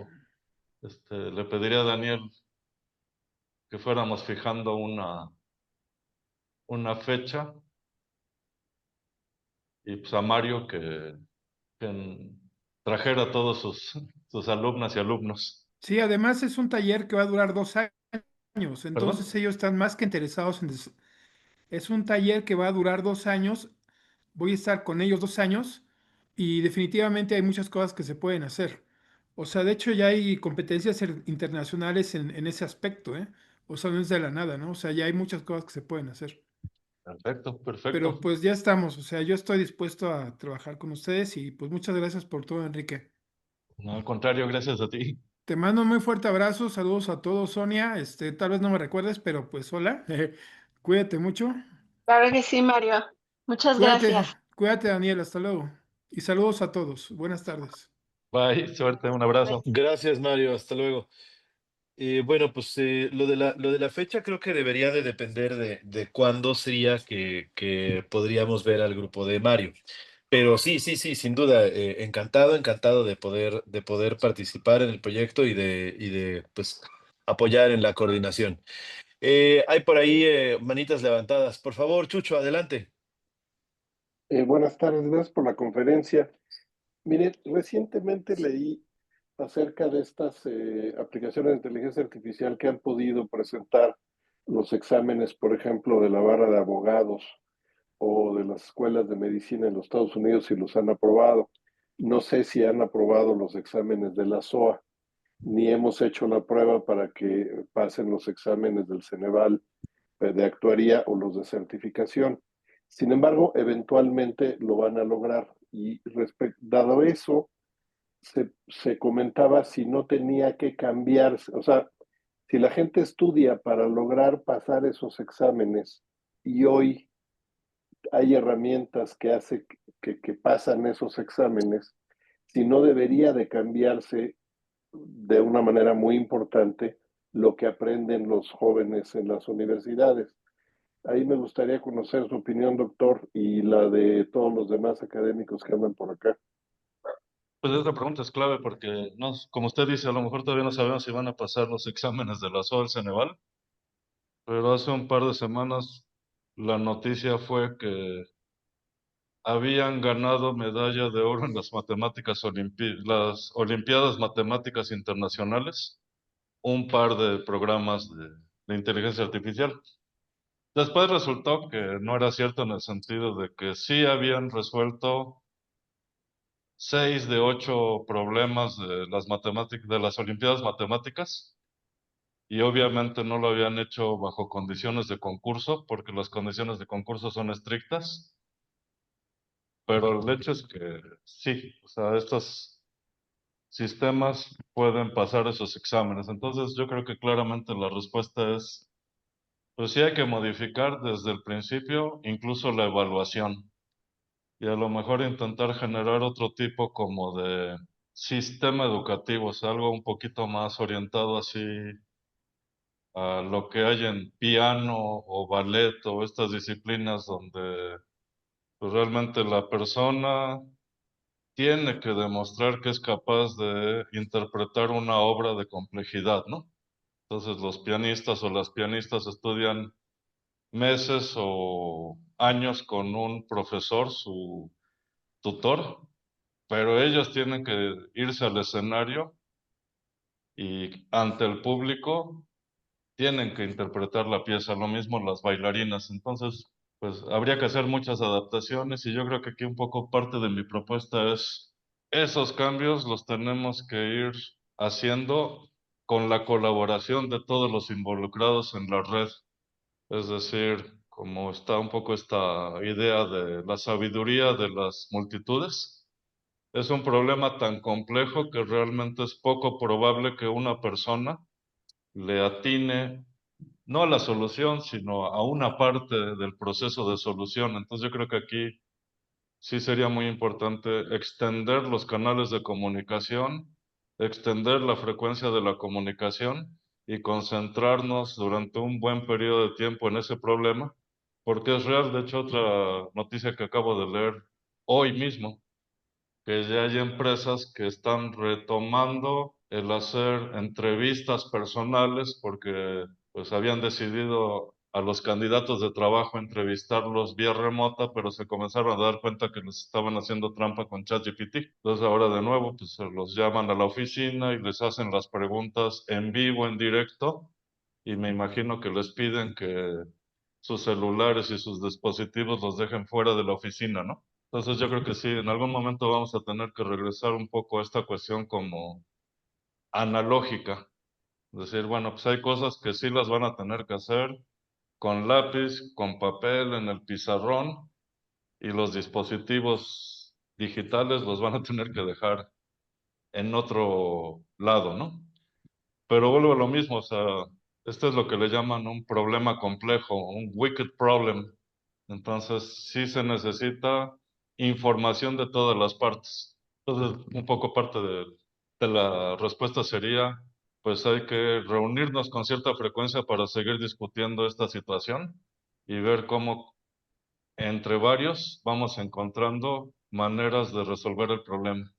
le pediría a Daniel que fuéramos fijando una fecha y pues a Mario que trajera a todos sus alumnas y alumnos. sí, además es un taller que va a durar 2 años, ¿Perdón? entonces ellos están más que interesados en... Es un taller que va a durar 2 años, voy a estar con ellos 2 años y definitivamente hay muchas cosas que se pueden hacer. O sea, de hecho ya hay competencias internacionales en ese aspecto, ¿eh? O sea, no es de la nada, ¿no? O sea, ya hay muchas cosas que se pueden hacer. Perfecto, Pero perfecto. pues ya estamos, o sea, yo estoy dispuesto a trabajar con ustedes y pues muchas gracias por todo, Enrique. No, al contrario, gracias a ti. Te mando un muy fuerte abrazo, saludos a todos, Sonia. Tal vez no me recuerdes, pero pues hola. Cuídate mucho. Claro que sí, Mario. Muchas Cuídate, gracias. cuídate, Daniel, hasta luego. Y saludos a todos. Buenas tardes. Bye, suerte, un Bye. abrazo. Gracias, Mario. Hasta luego. Bueno, pues lo de la fecha creo que debería de depender de cuándo sería que podríamos ver al grupo de Mario. Pero sí, sí, sí, sin duda, encantado, encantado de poder participar en el proyecto y de pues, apoyar en la coordinación. Hay por ahí manitas levantadas. Por favor, Chucho, adelante. Buenas tardes, gracias por la conferencia. Mire, recientemente leí acerca de estas aplicaciones de inteligencia artificial que han podido presentar los exámenes, por ejemplo, de la barra de abogados o de las escuelas de medicina en los Estados Unidos y los han aprobado. No sé si han aprobado los exámenes de la SOA, ni hemos hecho la prueba para que pasen los exámenes del Ceneval de actuaría o los de certificación. Sin embargo, eventualmente lo van a lograr y dado eso, se comentaba si no tenía que cambiarse, o sea, si la gente estudia para lograr pasar esos exámenes y hoy hay herramientas que hace que pasan esos exámenes, si no debería de cambiarse de una manera muy importante lo que aprenden los jóvenes en las universidades. Ahí me gustaría conocer su opinión, doctor, y la de todos los demás académicos que andan por acá. Pues esta pregunta es clave porque, no, como usted dice, a lo mejor todavía no sabemos si van a pasar los exámenes de la SOA del Ceneval, pero hace un par de semanas la noticia fue que habían ganado medalla de oro en las las Olimpiadas Matemáticas Internacionales, un par de programas de inteligencia artificial. Después resultó que no era cierto en el sentido de que sí habían resuelto 6 de 8 problemas de las matemáticas, de las Olimpiadas Matemáticas, y obviamente no lo habían hecho bajo condiciones de concurso, porque las condiciones de concurso son estrictas, pero el hecho es que sí, o sea, estos sistemas pueden pasar esos exámenes. Entonces yo creo que claramente la respuesta es, pues sí hay que modificar desde el principio incluso la evaluación y a lo mejor intentar generar otro tipo como de sistema educativo, o sea, algo un poquito más orientado así a lo que hay en piano o ballet o estas disciplinas donde pues, realmente la persona tiene que demostrar que es capaz de interpretar una obra de complejidad, ¿no? Entonces los pianistas o las pianistas estudian meses o años con un profesor, su tutor, pero ellos tienen que irse al escenario y ante el público tienen que interpretar la pieza, lo mismo las bailarinas. Entonces, pues habría que hacer muchas adaptaciones y yo creo que aquí un poco parte de mi propuesta es esos cambios los tenemos que ir haciendo con la colaboración de todos los involucrados en la red. Es decir, como está un poco esta idea de la sabiduría de las multitudes, es un problema tan complejo que realmente es poco probable que una persona le atine no a la solución, sino a una parte del proceso de solución. Entonces yo creo que aquí sí sería muy importante extender los canales de comunicación, extender la frecuencia de la comunicación y concentrarnos durante un buen periodo de tiempo en ese problema, porque es real. De hecho, otra noticia que acabo de leer hoy mismo, que ya hay empresas que están retomando el hacer entrevistas personales porque pues habían decidido a los candidatos de trabajo entrevistarlos vía remota, pero se comenzaron a dar cuenta que les estaban haciendo trampa con ChatGPT. Entonces ahora de nuevo pues se los llaman a la oficina y les hacen las preguntas en vivo, en directo, y me imagino que les piden que sus celulares y sus dispositivos los dejen fuera de la oficina, ¿no? Entonces yo creo que sí, en algún momento vamos a tener que regresar un poco a esta cuestión como analógica. Decir, bueno, pues hay cosas que sí las van a tener que hacer con lápiz, con papel, en el pizarrón, y los dispositivos digitales los van a tener que dejar en otro lado, ¿no? Pero vuelvo a lo mismo, o sea, esto es lo que le llaman un problema complejo, un wicked problem. Entonces, sí se necesita información de todas las partes. Entonces, un poco parte de la respuesta sería, pues hay que reunirnos con cierta frecuencia para seguir discutiendo esta situación y ver cómo entre varios vamos encontrando maneras de resolver el problema.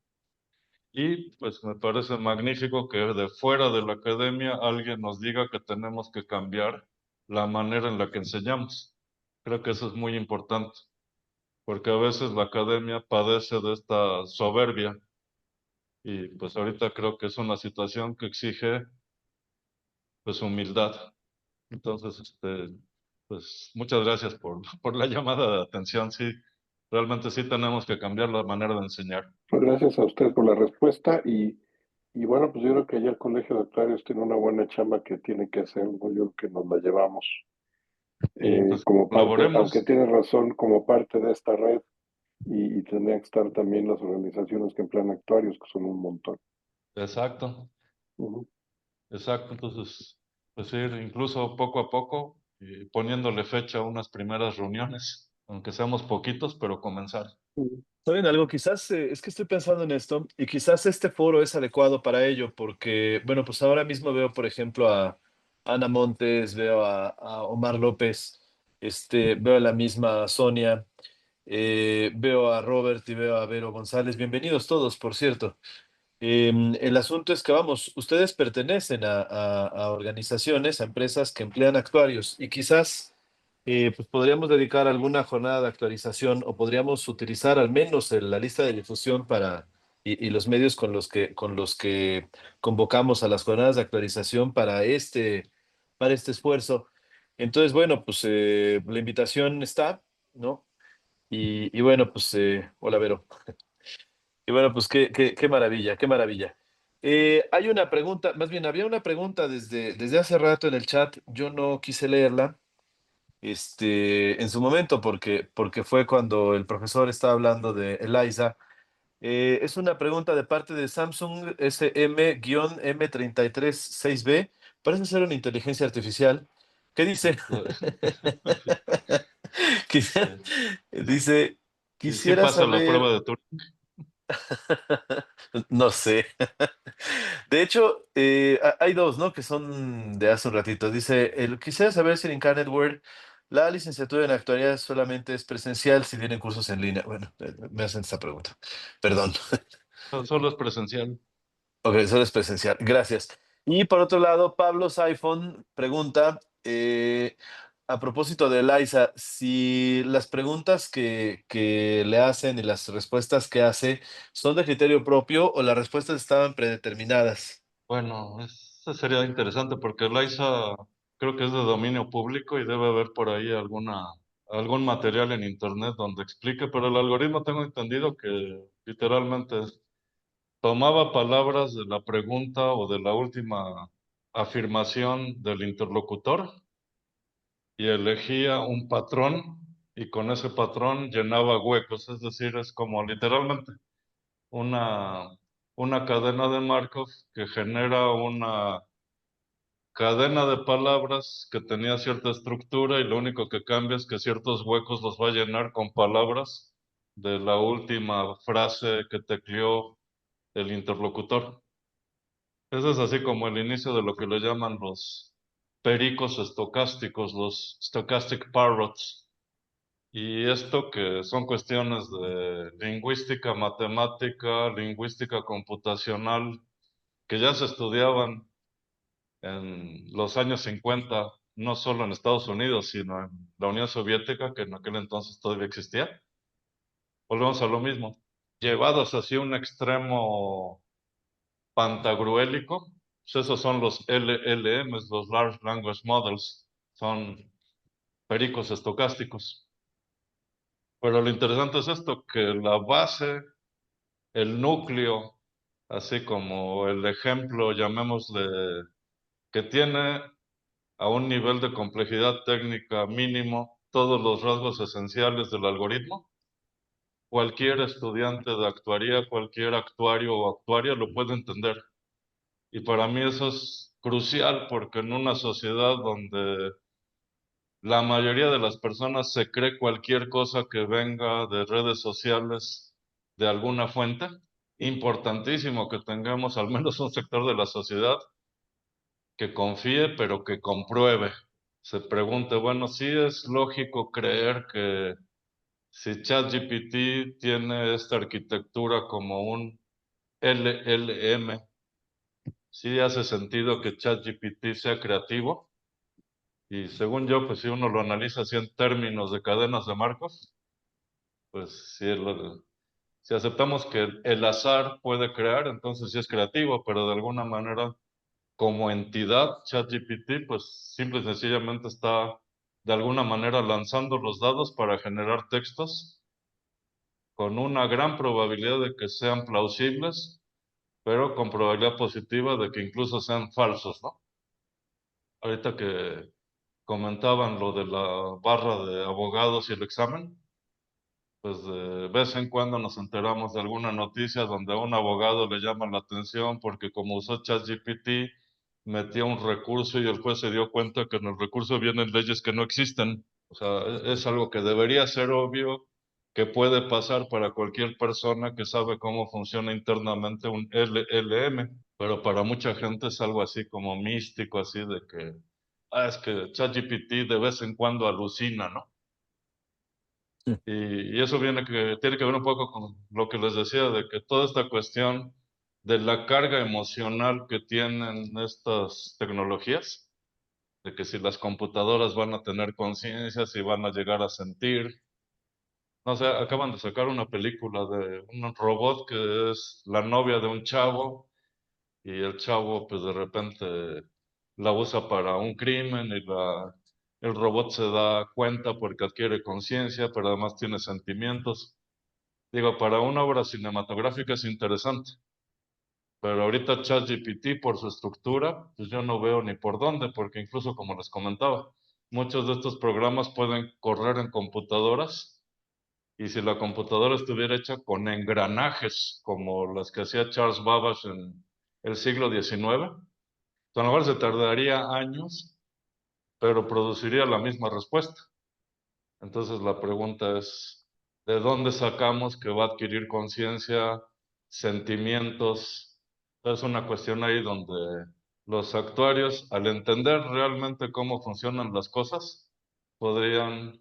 Y pues me parece magnífico que de fuera de la academia alguien nos diga que tenemos que cambiar la manera en la que enseñamos. Creo que eso es muy importante, porque a veces la academia padece de esta soberbia y pues ahorita creo que es una situación que exige pues humildad. Entonces, pues muchas gracias por la llamada de atención. Sí, realmente sí tenemos que cambiar la manera de enseñar. Pues gracias a usted por la respuesta y bueno, pues yo creo que ya el Colegio de Actuarios tiene una buena chamba que tiene que hacer, ¿no? Yo creo que nos la llevamos Y pues como parte, aunque colaboremos. tiene razón, como parte de esta red y tendrían que estar también las organizaciones que emplean actuarios, que son un montón. Exacto. Ujú. Exacto, entonces, pues ir incluso poco a poco y poniéndole fecha a unas primeras reuniones, aunque seamos poquitos, pero comenzar. ¿Saben algo? Quizás es que estoy pensando en esto y quizás este foro es adecuado para ello porque, bueno, pues ahora mismo veo, por ejemplo, a Ana Montes, veo a Omar López, veo a la misma Sonia, veo a Robert y veo a Vero González. Bienvenidos todos, por cierto. El asunto es que, vamos, ustedes pertenecen a organizaciones, a empresas que emplean actuarios y quizás pues podríamos dedicar alguna jornada de actualización o podríamos utilizar al menos la lista de difusión y los medios con los que convocamos a las jornadas de actualización para este esfuerzo. Entonces, bueno, pues la invitación está, ¿no? Y bueno, pues, hola, Vero. Y bueno, pues qué maravilla, qué maravilla. Hay una pregunta, más bien había una pregunta desde hace rato en el chat, yo no quise leerla, en su momento porque fue cuando el profesor estaba hablando de ELISA. Es una pregunta de parte de Samsung SM-M336B, parece ser una inteligencia artificial. ¿Qué dice? Quisiera- dice, Sí, sí quisiera pasa la saber, prueba de Turing. no sé. De hecho, hay dos, ¿no? Que son de hace un ratito. Dice, quisiera saber si en Incarnate World la licenciatura en actualidad solamente es presencial, si tienen cursos en línea. Bueno, me hacen esta pregunta. Perdón. Solo es presencial. Ok, solo es presencial. Gracias. Y por otro lado, Pablo's iPhone pregunta, a propósito de Eliza, si las preguntas que le hacen y las respuestas que hace son de criterio propio o las respuestas estaban predeterminadas. Bueno, eso sería interesante porque Liza creo que es de dominio público y debe haber por ahí algún material en internet donde explique, pero el algoritmo tengo entendido que literalmente tomaba palabras de la pregunta o de la última afirmación del interlocutor y elegía un patrón y con ese patrón llenaba huecos, es decir, es como literalmente una, una cadena de Markov que genera una cadena de palabras que tenía cierta estructura y lo único que cambia es que ciertos huecos los va a llenar con palabras de la última frase que tecleó el interlocutor. Eso es así como el inicio de lo que le llaman los pericos estocásticos, los stochastic parrots. Y esto que son cuestiones de lingüística matemática, lingüística computacional, que ya se estudiaban en los años 50, no solo en Estados Unidos, sino en la Unión Soviética, que en aquel entonces todavía existía. Volvemos a lo mismo. Llevados hacia un extremo pantagruélico, pues esos son los LLMs, los Large Language Models, son pericos estocásticos. Pero lo interesante es esto, que la base, el núcleo, así como el ejemplo, llamémosle, que tiene a un nivel de complejidad técnica mínimo todos los rasgos esenciales del algoritmo, cualquier estudiante de actuaría, cualquier actuario o actuaria lo puede entender. Y para mí eso es crucial porque en una sociedad donde la mayoría de las personas se cree cualquier cosa que venga de redes sociales de alguna fuente, importantísimo que tengamos al menos un sector de la sociedad que confíe, pero que compruebe. Se pregunte, bueno, sí es lógico creer que si ChatGPT tiene esta arquitectura como un LLM, sí hace sentido que ChatGPT sea creativo. Y según yo, pues si uno lo analiza así en términos de cadenas de marcos, pues si aceptamos que el azar puede crear, entonces sí es creativo, pero de alguna manera como entidad, ChatGPT, pues simple y sencillamente está de alguna manera lanzando los dados para generar textos con una gran probabilidad de que sean plausibles, pero con probabilidad positiva de que incluso sean falsos, ¿no? Ahorita que comentaban lo de la barra de abogados y el examen, pues de vez en cuando nos enteramos de alguna noticia donde a un abogado le llama la atención porque como usó ChatGPT, metió un recurso y el juez se dio cuenta que en el recurso vienen leyes que no existen. O sea, es algo que debería ser obvio, que puede pasar para cualquier persona que sabe cómo funciona internamente un LLM, pero para mucha gente es algo así como místico, así de que, es que ChatGPT de vez en cuando alucina, ¿no? Y eso tiene que ver un poco con lo que les decía, de que toda esta cuestión de la carga emocional que tienen estas tecnologías, de que si las computadoras van a tener conciencia, si van a llegar a sentir. No sé, acaban de sacar una película de un robot que es la novia de un chavo y el chavo pues de repente la usa para un crimen y el robot se da cuenta porque adquiere conciencia, pero además tiene sentimientos. Digo, para una obra cinematográfica es interesante, pero ahorita ChatGPT por su estructura, pues yo no veo ni por dónde, porque incluso como les comentaba, muchos de estos programas pueden correr en computadoras y si la computadora estuviera hecha con engranajes como las que hacía Charles Babbage en el siglo XIX, a lo mejor se tardaría años, pero produciría la misma respuesta. Entonces la pregunta es, ¿de dónde sacamos que va a adquirir conciencia, sentimientos? Es una cuestión ahí donde los actuarios, al entender realmente cómo funcionan las cosas, podrían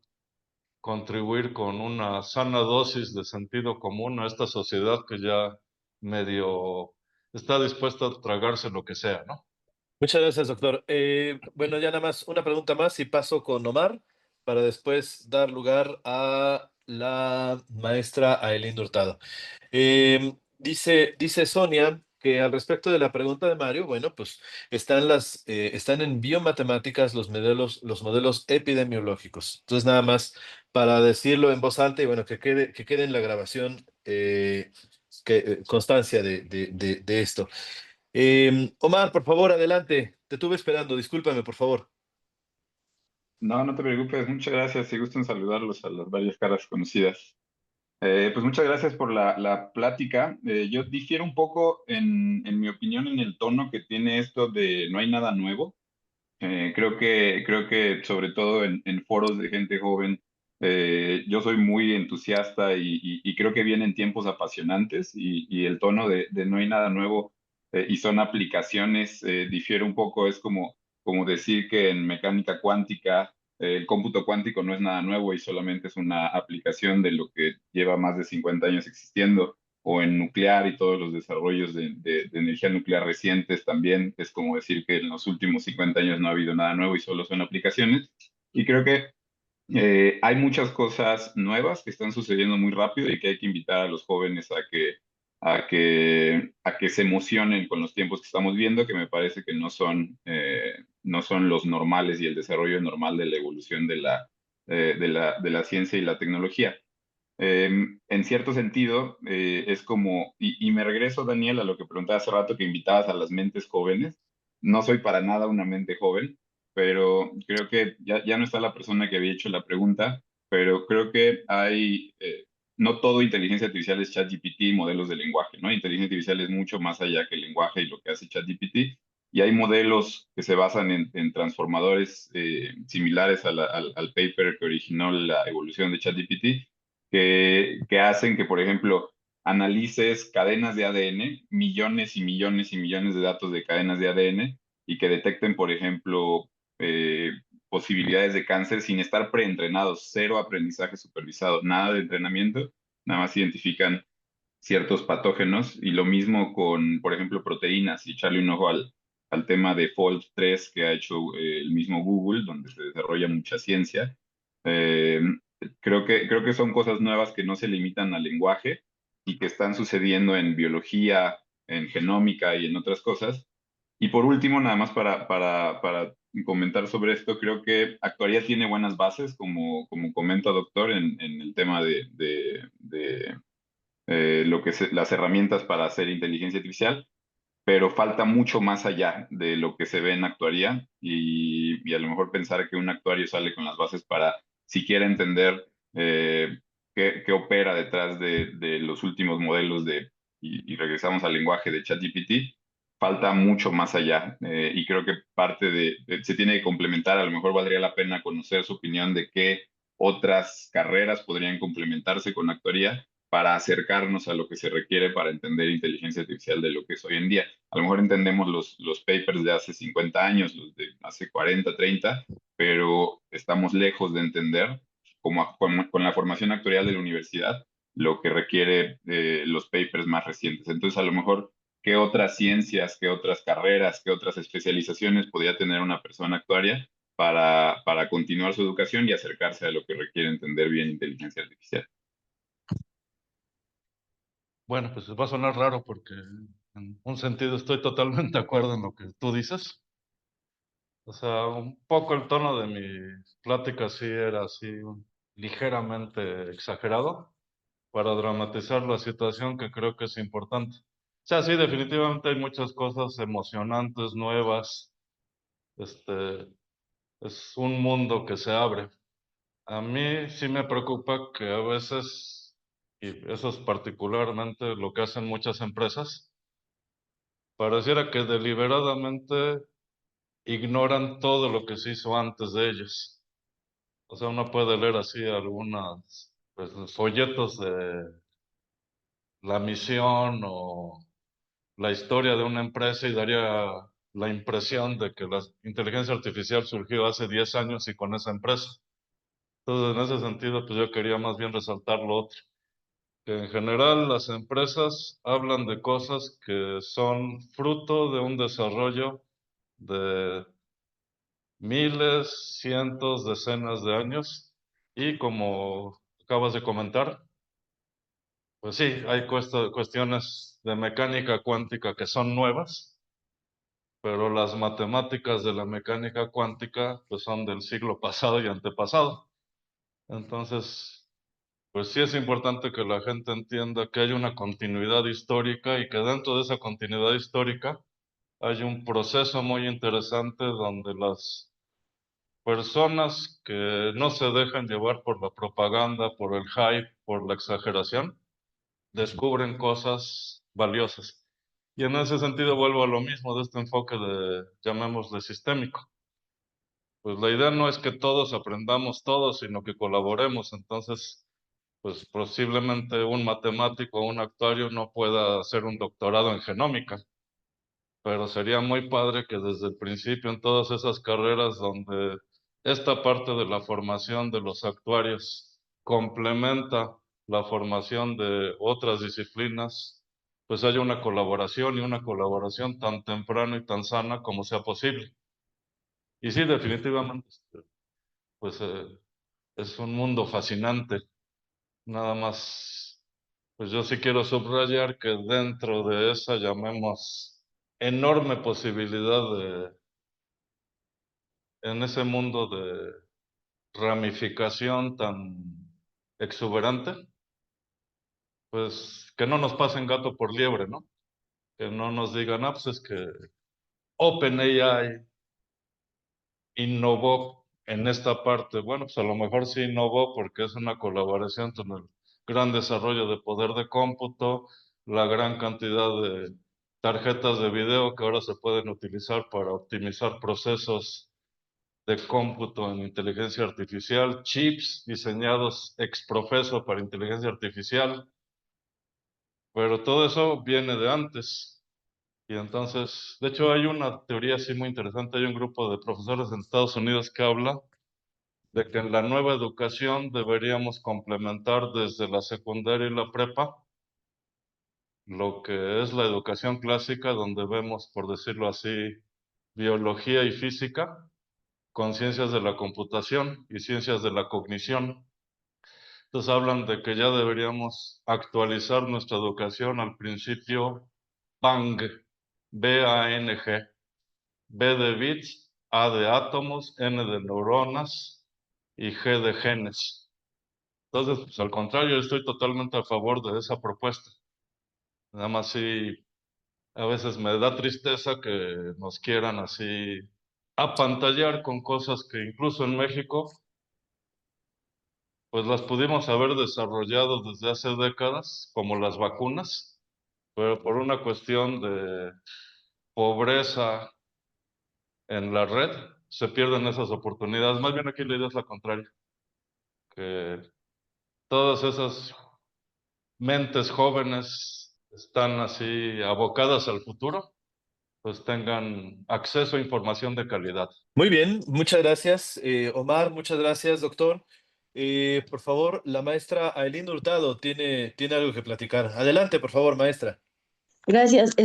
contribuir con una sana dosis de sentido común a esta sociedad que ya medio está dispuesta a tragarse lo que sea, ¿no? Muchas gracias, doctor. Bueno, ya nada más una pregunta más y paso con Omar para después dar lugar a la maestra Ailín Hurtado. Dice Sonia que al respecto de la pregunta de Mario, bueno, pues están en biomatemáticas los modelos epidemiológicos. Entonces, nada más para decirlo en voz alta y bueno, que quede en la grabación constancia de esto. Omar, por favor, adelante. Te estuve esperando, discúlpame, por favor. No, no te preocupes, muchas gracias y gusto en saludarlos a las varias caras conocidas. Pues muchas gracias por la plática. Yo difiero un poco en mi opinión en el tono que tiene esto de no hay nada nuevo. Creo que sobre todo en foros de gente joven, yo soy muy entusiasta y creo que vienen tiempos apasionantes y el tono de no hay nada nuevo y son aplicaciones, difiere un poco, es como decir que en mecánica cuántica el cómputo cuántico no es nada nuevo y solamente es una aplicación de lo que lleva más de 50 años existiendo o en nuclear y todos los desarrollos de energía nuclear recientes también. Es como decir que en los últimos 50 años no ha habido nada nuevo y solo son aplicaciones. Y creo que hay muchas cosas nuevas que están sucediendo muy rápido y que hay que invitar a los jóvenes a que se emocionen con los tiempos que estamos viendo, que me parece que no son los normales y el desarrollo normal de la evolución de la ciencia y la tecnología. En cierto sentido, es como, y me regreso, Daniel, a lo que preguntaba hace rato, que invitabas a las mentes jóvenes. No soy para nada una mente joven. pero creo que ya no está la persona que había hecho la pregunta, pero creo que no todo inteligencia artificial es ChatGPT y modelos de lenguaje, ¿no? Inteligencia artificial es mucho más allá que el lenguaje y lo que hace ChatGPT. Y hay modelos que se basan en transformadores similares al paper que originó la evolución de ChatGPT, que hacen que, por ejemplo, analices cadenas de ADN, millones y millones y millones de datos de cadenas de ADN, y que detecten, por ejemplo, eh, posibilidades de cáncer sin estar preentrenados, cero aprendizaje supervisado, nada de entrenamiento, nada más identifican ciertos patógenos y lo mismo con, por ejemplo, proteínas y echarle un ojo al tema de Fold 3 que ha hecho el mismo Google, donde se desarrolla mucha ciencia. Eh, creo que son cosas nuevas que no se limitan al lenguaje y que están sucediendo en biología, en genómica y en otras cosas. Y por último, nada más para comentar sobre esto, creo que Actuaría tiene buenas bases, como comenta doctor, en el tema de lo que las herramientas para hacer inteligencia artificial, pero falta mucho más allá de lo que se ve en actuaría y a lo mejor pensar que un actuario sale con las bases para siquiera entender qué opera detrás de los últimos modelos y regresamos al lenguaje de ChatGPT, falta mucho más allá y creo que parte se tiene que complementar, a lo mejor valdría la pena conocer su opinión de qué otras carreras podrían complementarse con actuaría para acercarnos a lo que se requiere para entender inteligencia artificial de lo que es hoy en día. A lo mejor entendemos los papers de hace 50 años, los de hace 40, 30, pero estamos lejos de entender, con la formación actuarial de la universidad, lo que requiere los papers más recientes. Entonces, a lo mejor, ¿qué otras ciencias, qué otras carreras, qué otras especializaciones podría tener una persona actuaria para continuar su educación y acercarse a lo que requiere entender bien inteligencia artificial? Bueno, pues va a sonar raro porque en un sentido estoy totalmente de acuerdo en lo que tú dices. O sea, un poco el tono de mi plática sí era así ligeramente exagerado para dramatizar la situación que creo que es importante. O sea, sí, definitivamente hay muchas cosas emocionantes, nuevas. Este, es un mundo que se abre. A mí sí me preocupa que a veces, y eso es particularmente lo que hacen muchas empresas, pareciera que deliberadamente ignoran todo lo que se hizo antes de ellos. O sea, uno puede leer así algunas pues, folletos de la misión o la historia de una empresa y daría la impresión de que la inteligencia artificial surgió hace 10 años y con esa empresa. Entonces, en ese sentido, pues yo quería más bien resaltar lo otro, que en general las empresas hablan de cosas que son fruto de un desarrollo de miles, cientos, decenas de años y como acabas de comentar, pues sí, hay cuestiones de mecánica cuántica que son nuevas, pero las matemáticas de la mecánica cuántica pues son del siglo pasado y antepasado. Entonces, pues sí es importante que la gente entienda que hay una continuidad histórica y que dentro de esa continuidad histórica hay un proceso muy interesante donde las personas que no se dejan llevar por la propaganda, por el hype, por la exageración, descubren cosas valiosas. Y en ese sentido vuelvo a lo mismo de este enfoque de, llamémosle, sistémico. Pues la idea no es que todos aprendamos todos, sino que colaboremos. Entonces, pues posiblemente un matemático o un actuario no pueda hacer un doctorado en genómica, pero sería muy padre que desde el principio en todas esas carreras donde esta parte de la formación de los actuarios complementa la formación de otras disciplinas, pues haya una colaboración y una colaboración tan temprano y tan sana como sea posible. Y sí, definitivamente, pues es un mundo fascinante. Nada más, pues yo sí quiero subrayar que dentro de esa, llamemos, enorme posibilidad en ese mundo de ramificación tan exuberante, pues que no nos pasen gato por liebre, ¿no? Que no nos digan, ah, pues es que OpenAI innovó en esta parte. Bueno, pues a lo mejor sí innovó porque es una colaboración con el gran desarrollo de poder de cómputo, la gran cantidad de tarjetas de video que ahora se pueden utilizar para optimizar procesos de cómputo en inteligencia artificial, chips diseñados ex profeso para inteligencia artificial, pero todo eso viene de antes. Y entonces, de hecho, hay una teoría así muy interesante. Hay un grupo de profesores en Estados Unidos que habla de que en la nueva educación deberíamos complementar desde la secundaria y la prepa lo que es la educación clásica, donde vemos, por decirlo así, biología y física, con ciencias de la computación y ciencias de la cognición. Entonces hablan de que ya deberíamos actualizar nuestra educación al principio BANG, B-A-N-G. B de bits, A de átomos, N de neuronas y G de genes. Entonces, pues al contrario, estoy totalmente a favor de esa propuesta. Nada más sí, a veces me da tristeza que nos quieran así apantallar con cosas que incluso en México, pues las pudimos haber desarrollado desde hace décadas, como las vacunas, pero por una cuestión de pobreza en la red, se pierden esas oportunidades. Más bien aquí la idea es la contraria, que todas esas mentes jóvenes están así abocadas al futuro, pues tengan acceso a información de calidad. Muy bien, muchas gracias, Omar, muchas gracias, doctor. Por favor, la maestra Ailín Hurtado tiene algo que platicar. Adelante, por favor, maestra. Gracias,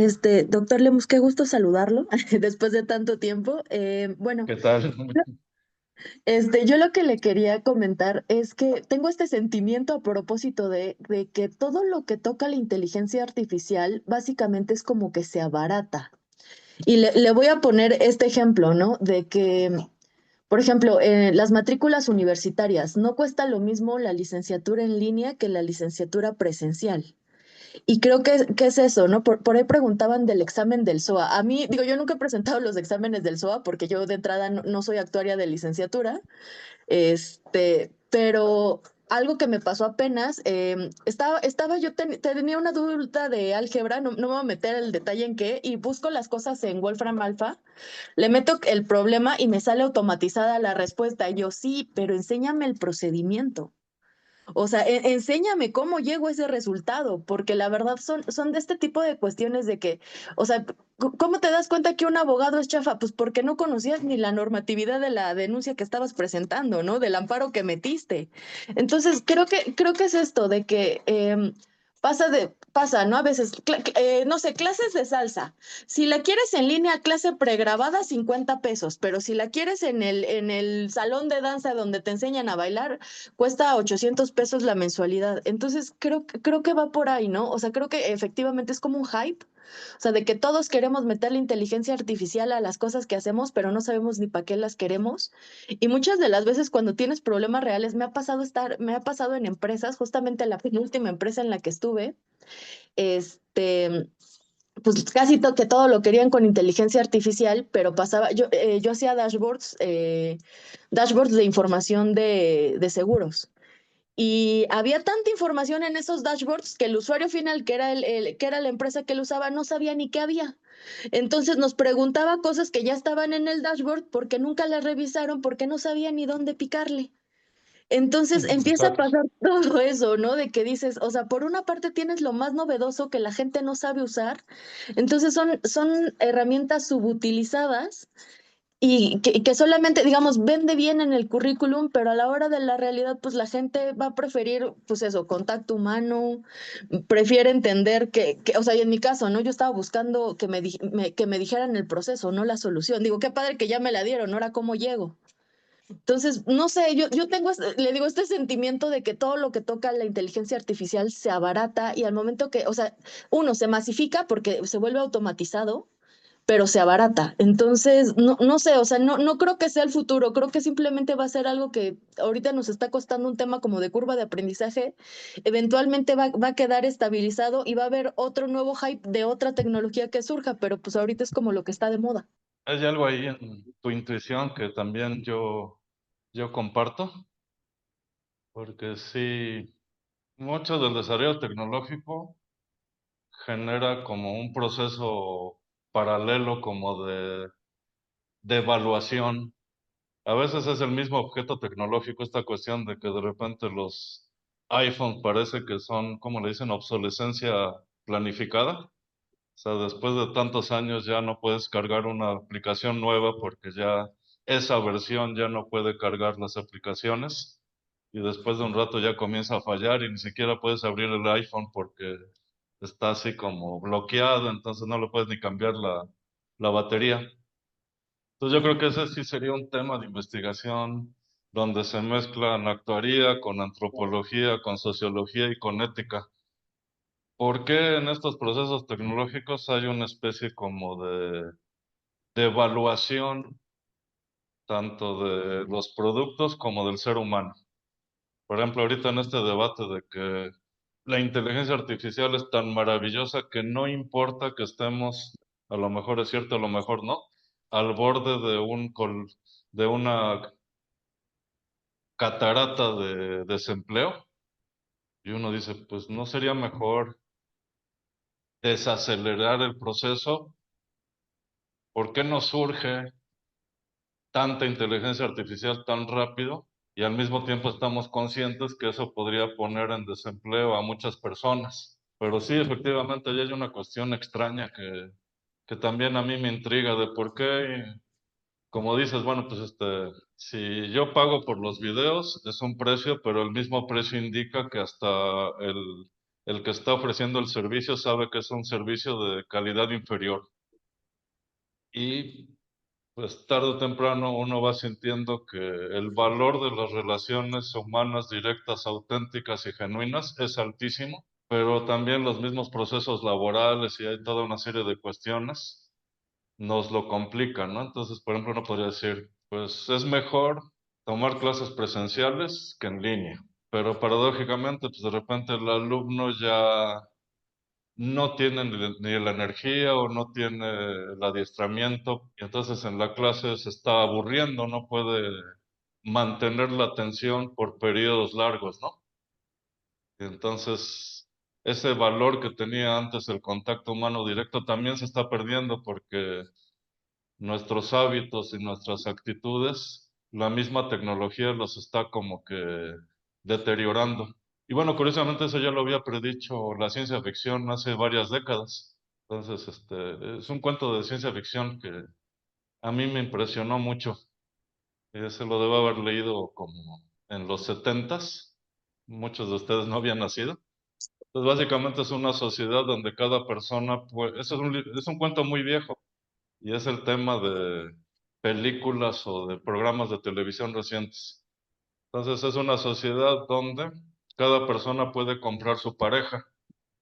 doctor Lemus, qué gusto saludarlo después de tanto tiempo. Bueno, ¿Qué tal? yo lo que le quería comentar es que tengo este sentimiento a propósito de que todo lo que toca la inteligencia artificial básicamente es como que se abarata. Y le voy a poner este ejemplo, ¿no? De que, por ejemplo, las matrículas universitarias, no cuesta lo mismo la licenciatura en línea que la licenciatura presencial. Y creo que es eso, ¿no? Por ahí preguntaban del examen del SOA. A mí, digo, yo nunca he presentado los exámenes del SOA porque yo de entrada no soy actuaria de licenciatura, pero algo que me pasó apenas, tenía una duda de álgebra, no me voy a meter el detalle en qué, y busco las cosas en Wolfram Alpha, le meto el problema y me sale automatizada la respuesta. Y yo, sí, pero enséñame el procedimiento. O sea, enséñame cómo llego a ese resultado, porque la verdad son de este tipo de cuestiones de que, o sea, ¿cómo te das cuenta que un abogado es chafa? Pues porque no conocías ni la normatividad de la denuncia que estabas presentando, ¿no? Del amparo que metiste. Entonces, creo que es esto de que pasa, ¿no? A veces, no sé, clases de salsa. Si la quieres en línea, clase pregrabada, 50 pesos, pero si la quieres en el salón de danza donde te enseñan a bailar, cuesta 800 pesos la mensualidad. Entonces, creo que va por ahí, ¿no? O sea, creo que efectivamente es como un hype. O sea, de que todos queremos meter la inteligencia artificial a las cosas que hacemos, pero no sabemos ni para qué las queremos. Y muchas de las veces cuando tienes problemas reales, me ha pasado en empresas, justamente la última empresa en la que estuve, pues casi que todo lo querían con inteligencia artificial, pero yo hacía dashboards de información de seguros. Y había tanta información en esos dashboards que el usuario final, que era la empresa que lo usaba, no sabía ni qué había. Entonces nos preguntaba cosas que ya estaban en el dashboard porque nunca las revisaron, porque no sabía ni dónde picarle. Entonces empieza a Exacto. pasar todo eso, ¿no? De que dices, o sea, por una parte tienes lo más novedoso que la gente no sabe usar, entonces son herramientas subutilizadas y que solamente, digamos, vende bien en el currículum, pero a la hora de la realidad, pues la gente va a preferir, pues eso, contacto humano, prefiere entender o sea, y en mi caso, ¿no? Yo estaba buscando que me dijeran el proceso, no la solución. Digo, qué padre que ya me la dieron, ahora cómo llego. Entonces, no sé, yo tengo, le digo, este sentimiento de que todo lo que toca la inteligencia artificial se abarata y al momento que, o sea, uno se masifica porque se vuelve automatizado, pero se abarata. Entonces, no sé, o sea, no creo que sea el futuro, creo que simplemente va a ser algo que ahorita nos está costando un tema como de curva de aprendizaje, eventualmente va a quedar estabilizado y va a haber otro nuevo hype de otra tecnología que surja, pero pues ahorita es como lo que está de moda. Hay algo ahí tu intuición que también yo comparto, porque sí, mucho del desarrollo tecnológico genera como un proceso paralelo como de evaluación. A veces es el mismo objeto tecnológico, esta cuestión de que de repente los iPhones parece que son, como le dicen, obsolescencia planificada. O sea, después de tantos años ya no puedes cargar una aplicación nueva porque ya esa versión ya no puede cargar las aplicaciones y después de un rato ya comienza a fallar y ni siquiera puedes abrir el iPhone porque está así como bloqueado, entonces no le puedes ni cambiar la batería. Entonces yo creo que ese sí sería un tema de investigación donde se mezclan actuaría con antropología, con sociología y con ética. ¿Por qué en estos procesos tecnológicos hay una especie como de evaluación tanto de los productos como del ser humano? Por ejemplo, ahorita en este debate de que la inteligencia artificial es tan maravillosa que no importa que estemos, a lo mejor es cierto, a lo mejor no, al borde de una catarata de desempleo. Y uno dice, pues no sería mejor desacelerar el proceso. ¿Por qué no surge tanta inteligencia artificial tan rápido? Y al mismo tiempo estamos conscientes que eso podría poner en desempleo a muchas personas. Pero sí, efectivamente, ahí hay una cuestión extraña que también a mí me intriga de por qué, como dices, bueno, pues si yo pago por los videos, es un precio, pero el mismo precio indica que hasta el que está ofreciendo el servicio sabe que es un servicio de calidad inferior. Y pues tarde o temprano uno va sintiendo que el valor de las relaciones humanas directas, auténticas y genuinas es altísimo, pero también los mismos procesos laborales y hay toda una serie de cuestiones nos lo complican, ¿no? Entonces, por ejemplo, uno podría decir, pues es mejor tomar clases presenciales que en línea, pero paradójicamente, pues de repente el alumno ya no tiene ni la energía o no tiene el adiestramiento y entonces en la clase se está aburriendo, no puede mantener la atención por periodos largos, ¿no? Y entonces ese valor que tenía antes el contacto humano directo también se está perdiendo porque nuestros hábitos y nuestras actitudes, la misma tecnología los está como que deteriorando. Y bueno, curiosamente eso ya lo había predicho la ciencia ficción hace varias décadas. Entonces, es un cuento de ciencia ficción que a mí me impresionó mucho. Se lo debo haber leído como en los 70s. Muchos de ustedes no habían nacido. Entonces, básicamente es una sociedad donde cada persona, pues, es un cuento muy viejo y es el tema de películas o de programas de televisión recientes. Entonces es una sociedad donde cada persona puede comprar su pareja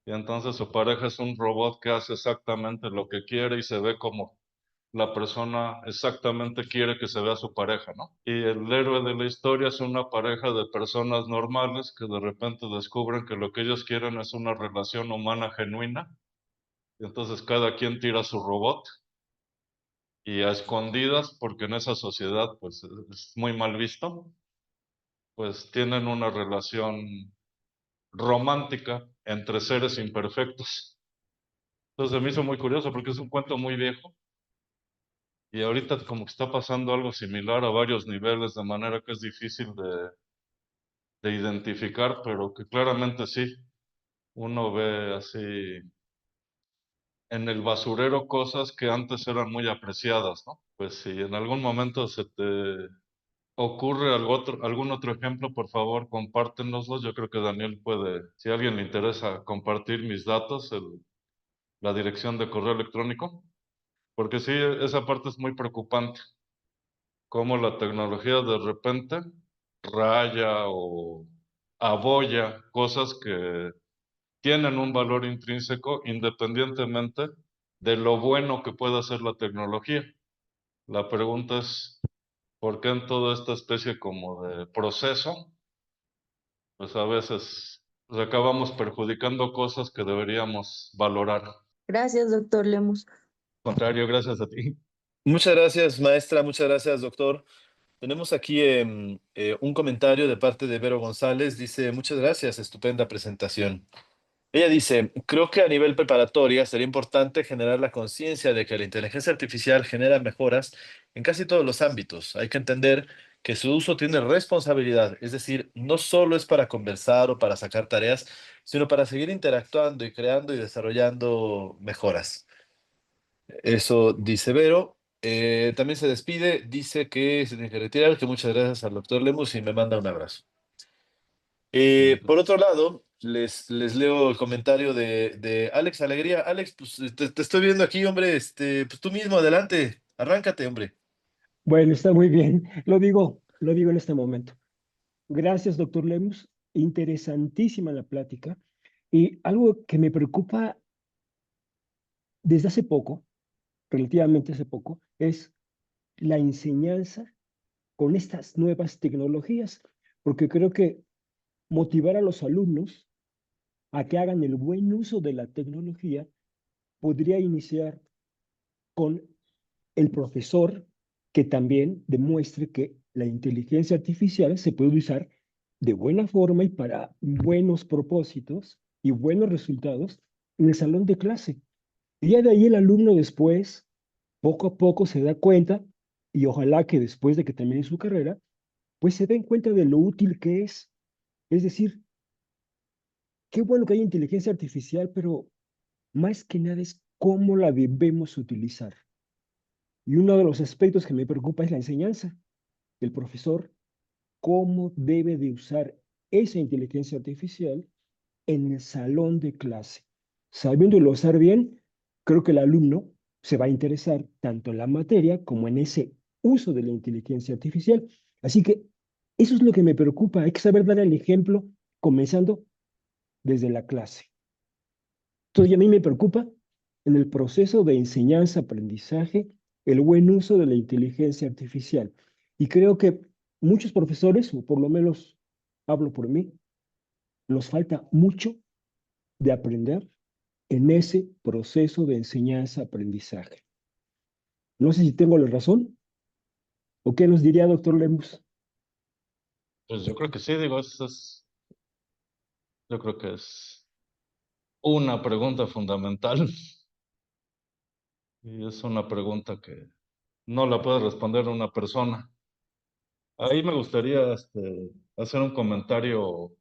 y entonces su pareja es un robot que hace exactamente lo que quiere y se ve como la persona exactamente quiere que se vea su pareja, ¿no? Y el héroe de la historia es una pareja de personas normales que de repente descubren que lo que ellos quieren es una relación humana genuina y entonces cada quien tira su robot y a escondidas, porque en esa sociedad pues es muy mal visto, pues tienen una relación romántica entre seres imperfectos. Entonces me hizo muy curioso porque es un cuento muy viejo y ahorita como que está pasando algo similar a varios niveles, de manera que es difícil de identificar, pero que claramente sí, uno ve así en el basurero cosas que antes eran muy apreciadas, ¿no? Pues si en algún momento se te ocurre algún otro ejemplo, por favor, compártenoslos. Yo creo que Daniel puede, si a alguien le interesa compartir mis datos, la dirección de correo electrónico, porque sí, esa parte es muy preocupante, cómo la tecnología de repente raya o abolla cosas que tienen un valor intrínseco independientemente de lo bueno que pueda hacer la tecnología. La pregunta es, ¿por qué en toda esta especie como de proceso pues a veces pues, acabamos perjudicando cosas que deberíamos valorar? Al Gracias, doctor Lemus. contrario, gracias a ti. Muchas gracias, maestra. Muchas gracias, doctor. Tenemos aquí un comentario de parte de Vero González. Dice, muchas gracias, estupenda presentación. Ella dice, creo que a nivel preparatoria sería importante generar la conciencia de que la inteligencia artificial genera mejoras en casi todos los ámbitos. Hay que entender que su uso tiene responsabilidad, es decir, no solo es para conversar o para sacar tareas, sino para seguir interactuando y creando y desarrollando mejoras. Eso dice Vero. También se despide, dice que se tiene que retirar, que muchas gracias al doctor Lemus y me manda un abrazo. Por otro lado, les leo el comentario de Alex Alegría. Alex, pues te estoy viendo aquí, hombre, pues tú mismo, adelante, arráncate, hombre. Bueno, está muy bien. Lo digo en este momento. Gracias, doctor Lemus. Interesantísima la plática. Y algo que me preocupa desde hace poco, relativamente hace poco, es la enseñanza con estas nuevas tecnologías, porque creo que motivar a los alumnos a que hagan el buen uso de la tecnología podría iniciar con el profesor que también demuestre que la inteligencia artificial se puede usar de buena forma y para buenos propósitos y buenos resultados en el salón de clase. Y ya de ahí el alumno después, poco a poco se da cuenta y ojalá que después de que termine su carrera, pues se den cuenta de lo útil que es. Es decir, qué bueno que hay inteligencia artificial, pero más que nada es cómo la debemos utilizar. Y uno de los aspectos que me preocupa es la enseñanza. El profesor, cómo debe de usar esa inteligencia artificial en el salón de clase. Sabiéndolo usar bien, creo que el alumno se va a interesar tanto en la materia como en ese uso de la inteligencia artificial. Así que eso es lo que me preocupa. Hay que saber dar el ejemplo comenzando desde la clase. Entonces, a mí me preocupa en el proceso de enseñanza-aprendizaje el buen uso de la inteligencia artificial. Y creo que muchos profesores, o por lo menos hablo por mí, nos falta mucho de aprender en ese proceso de enseñanza-aprendizaje. No sé si tengo la razón, o qué nos diría doctor Lemus. Pues yo creo que sí, digo, yo creo que es una pregunta fundamental y es una pregunta que no la puede responder una persona. Ahí me gustaría hacer un comentario.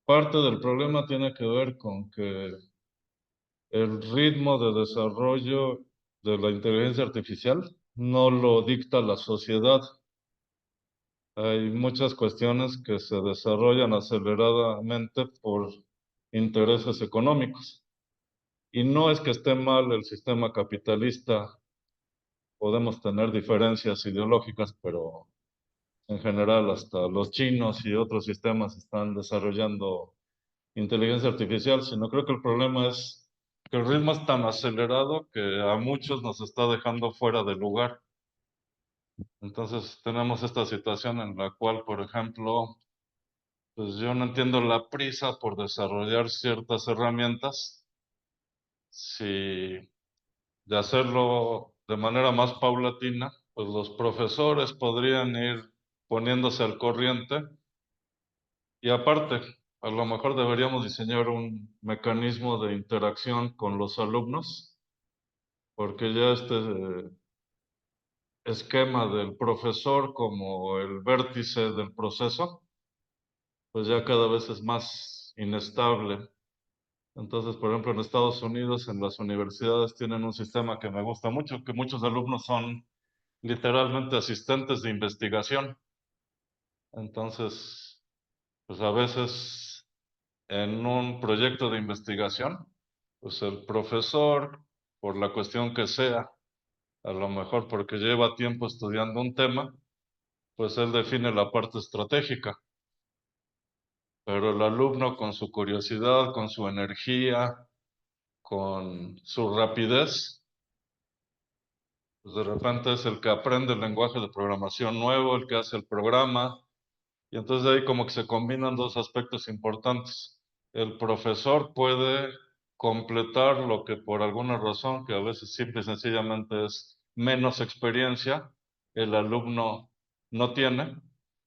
Parte del problema tiene que ver con que el ritmo de desarrollo de la inteligencia artificial no lo dicta la sociedad. Hay muchas cuestiones que se desarrollan aceleradamente por intereses económicos. Y no es que esté mal el sistema capitalista, podemos tener diferencias ideológicas, pero en general hasta los chinos y otros sistemas están desarrollando inteligencia artificial, sino creo que el problema es que el ritmo es tan acelerado que a muchos nos está dejando fuera de lugar. Entonces tenemos esta situación en la cual, por ejemplo, pues yo no entiendo la prisa por desarrollar ciertas herramientas, si de hacerlo de manera más paulatina, pues los profesores podrían ir poniéndose al corriente. Y aparte, a lo mejor deberíamos diseñar un mecanismo de interacción con los alumnos, porque ya esquema del profesor como el vértice del proceso, pues ya cada vez es más inestable. Entonces, por ejemplo, en Estados Unidos, en las universidades tienen un sistema que me gusta mucho, que muchos alumnos son literalmente asistentes de investigación. Entonces, pues a veces en un proyecto de investigación, pues el profesor, por la cuestión que sea, a lo mejor porque lleva tiempo estudiando un tema, pues él define la parte estratégica. Pero el alumno con su curiosidad, con su energía, con su rapidez, pues de repente es el que aprende el lenguaje de programación nuevo, el que hace el programa, y entonces ahí como que se combinan dos aspectos importantes. El profesor puede completar lo que por alguna razón, que a veces simple y sencillamente es menos experiencia el alumno no tiene,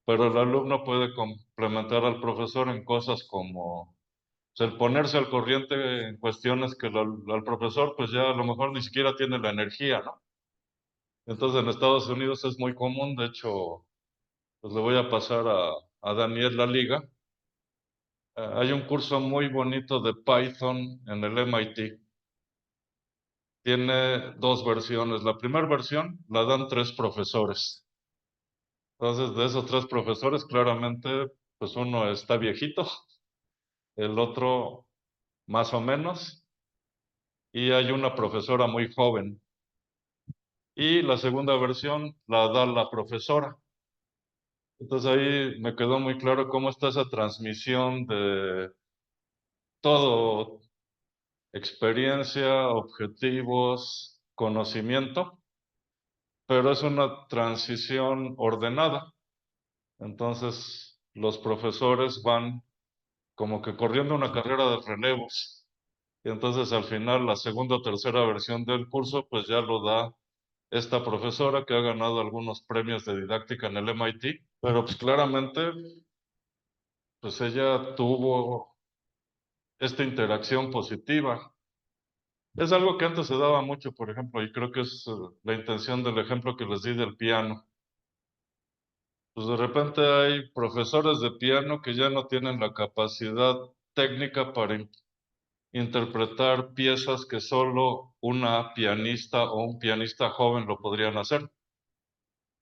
pero el alumno puede complementar al profesor en cosas como el ponerse al corriente en cuestiones que al profesor pues ya a lo mejor ni siquiera tiene la energía, ¿no? Entonces en Estados Unidos es muy común, de hecho, pues le voy a pasar a Daniel la liga. Hay un curso muy bonito de Python en el MIT. Tiene dos versiones. La primera versión la dan 3 profesores. Entonces, de esos 3 profesores, claramente, pues uno está viejito, el otro más o menos, y hay una profesora muy joven. Y la segunda versión la da la profesora. Entonces ahí me quedó muy claro cómo está esa transmisión de todo, experiencia, objetivos, conocimiento, pero es una transición ordenada. Entonces los profesores van como que corriendo una carrera de relevos. Y entonces al final la segunda o tercera versión del curso pues ya lo da esta profesora que ha ganado algunos premios de didáctica en el MIT, pero pues claramente pues ella tuvo esta interacción positiva. Es algo que antes se daba mucho, por ejemplo, y creo que es la intención del ejemplo que les di del piano. Pues de repente hay profesores de piano que ya no tienen la capacidad técnica para interpretar piezas que solo una pianista o un pianista joven lo podrían hacer.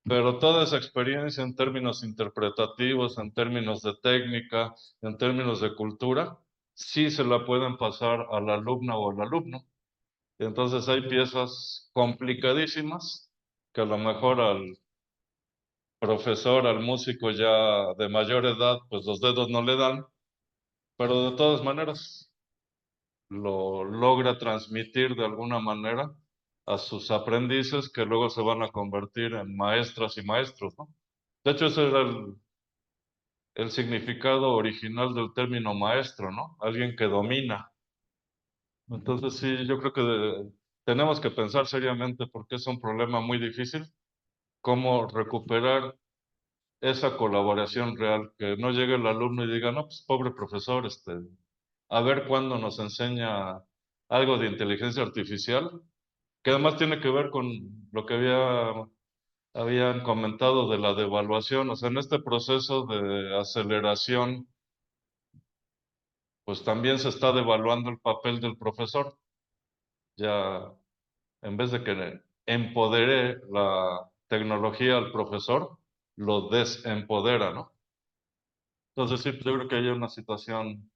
Pero toda esa experiencia en términos interpretativos, en términos de técnica, en términos de cultura, sí se la pueden pasar a la alumna o al alumno. Entonces hay piezas complicadísimas que a lo mejor al profesor, al músico ya de mayor edad, pues los dedos no le dan, pero de todas maneras lo logra transmitir de alguna manera a sus aprendices que luego se van a convertir en maestras y maestros, ¿no? De hecho, ese era el significado original del término maestro, ¿no? Alguien que domina. Entonces sí, yo creo que tenemos que pensar seriamente porque es un problema muy difícil, cómo recuperar esa colaboración real, que no llegue el alumno y diga, no, pues pobre profesor, a ver cuándo nos enseña algo de inteligencia artificial, que además tiene que ver con lo que habían comentado de la devaluación, o sea, en este proceso de aceleración, pues también se está devaluando el papel del profesor. Ya, en vez de que empodere la tecnología al profesor, lo desempodera, ¿no? Entonces sí, pues yo creo que hay una situación,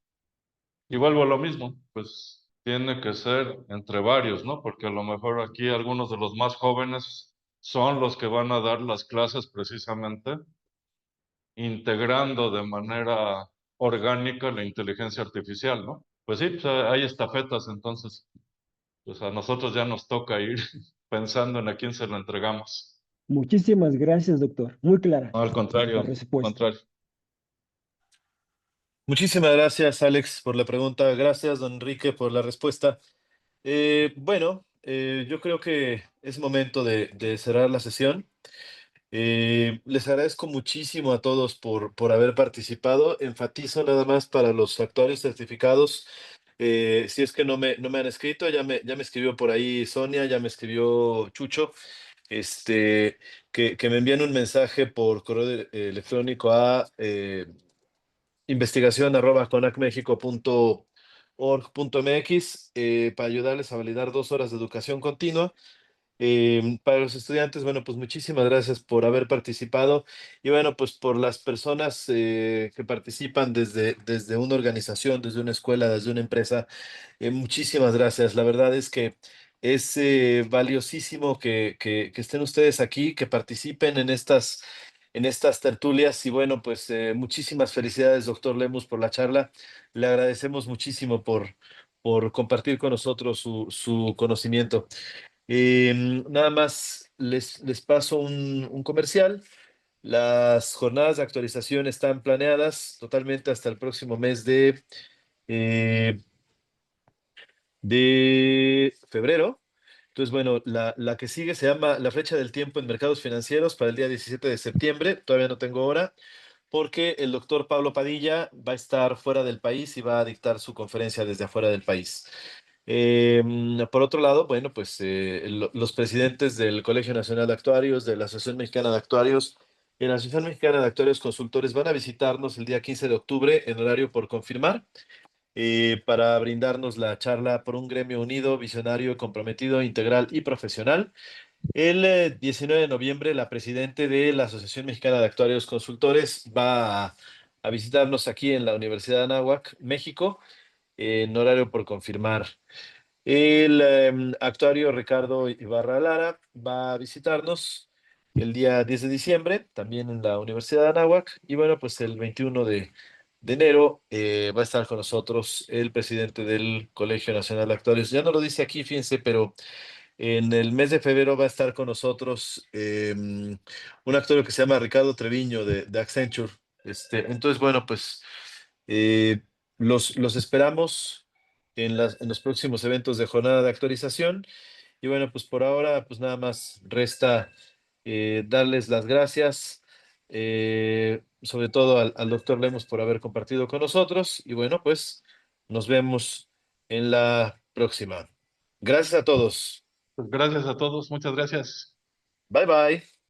y vuelvo a lo mismo, pues tiene que ser entre varios, ¿no? Porque a lo mejor aquí algunos de los más jóvenes son los que van a dar las clases precisamente, integrando de manera orgánica la inteligencia artificial, ¿no? Pues sí, pues hay estafetas, entonces, pues a nosotros ya nos toca ir pensando en a quién se lo entregamos. Muchísimas gracias, doctor. Muy clara No, al la contrario, respuesta. Muchísimas gracias, Alex, por la pregunta. Gracias, don Enrique, por la respuesta. Bueno, yo creo que es momento de cerrar la sesión. Les agradezco muchísimo a todos por haber participado. Enfatizo nada más para los actuarios certificados. Si es que no me han escrito, ya me escribió por ahí Sonia, ya me escribió Chucho, que me envían un mensaje por correo electrónico a investigación@conacmexico.org.mx para ayudarles a validar 2 horas de educación continua. Para los estudiantes, bueno, pues muchísimas gracias por haber participado y bueno, pues por las personas que participan desde una organización, desde una escuela, desde una empresa, muchísimas gracias. La verdad es que es valiosísimo que estén ustedes aquí, que participen en estas tertulias y bueno, pues muchísimas felicidades, doctor Lemus, por la charla. Le agradecemos muchísimo por compartir con nosotros su conocimiento. Nada más les paso un comercial. Las jornadas de actualización están planeadas totalmente hasta el próximo mes eh, de febrero. Entonces, bueno, la que sigue se llama La Flecha del Tiempo en Mercados Financieros para el día 17 de septiembre. Todavía no tengo hora, porque el doctor Pablo Padilla va a estar fuera del país y va a dictar su conferencia desde afuera del país. Por otro lado, bueno, pues los presidentes del Colegio Nacional de Actuarios, de la Asociación Mexicana de Actuarios y la Asociación Mexicana de Actuarios Consultores van a visitarnos el día 15 de octubre en horario por confirmar, para brindarnos la charla por un gremio unido, visionario, comprometido, integral y profesional. El 19 de noviembre, la presidente de la Asociación Mexicana de Actuarios Consultores va a visitarnos aquí en la Universidad de Anáhuac, México, en horario por confirmar. El actuario Ricardo Ibarra Lara va a visitarnos el día 10 de diciembre, también en la Universidad de Anáhuac. Y bueno, pues el 21 de enero va a estar con nosotros el presidente del Colegio Nacional de Actuarios. Ya no lo dice aquí, fíjense, pero en el mes de febrero va a estar con nosotros un actuario que se llama Ricardo Treviño de Accenture. Entonces, bueno, pues eh, los esperamos en los próximos eventos de jornada de actualización. Y bueno, pues por ahora, pues nada más resta darles las gracias, sobre todo al doctor Lemos por haber compartido con nosotros. Y bueno, pues nos vemos en la próxima. Gracias a todos. Pues gracias a todos, muchas gracias. Bye bye.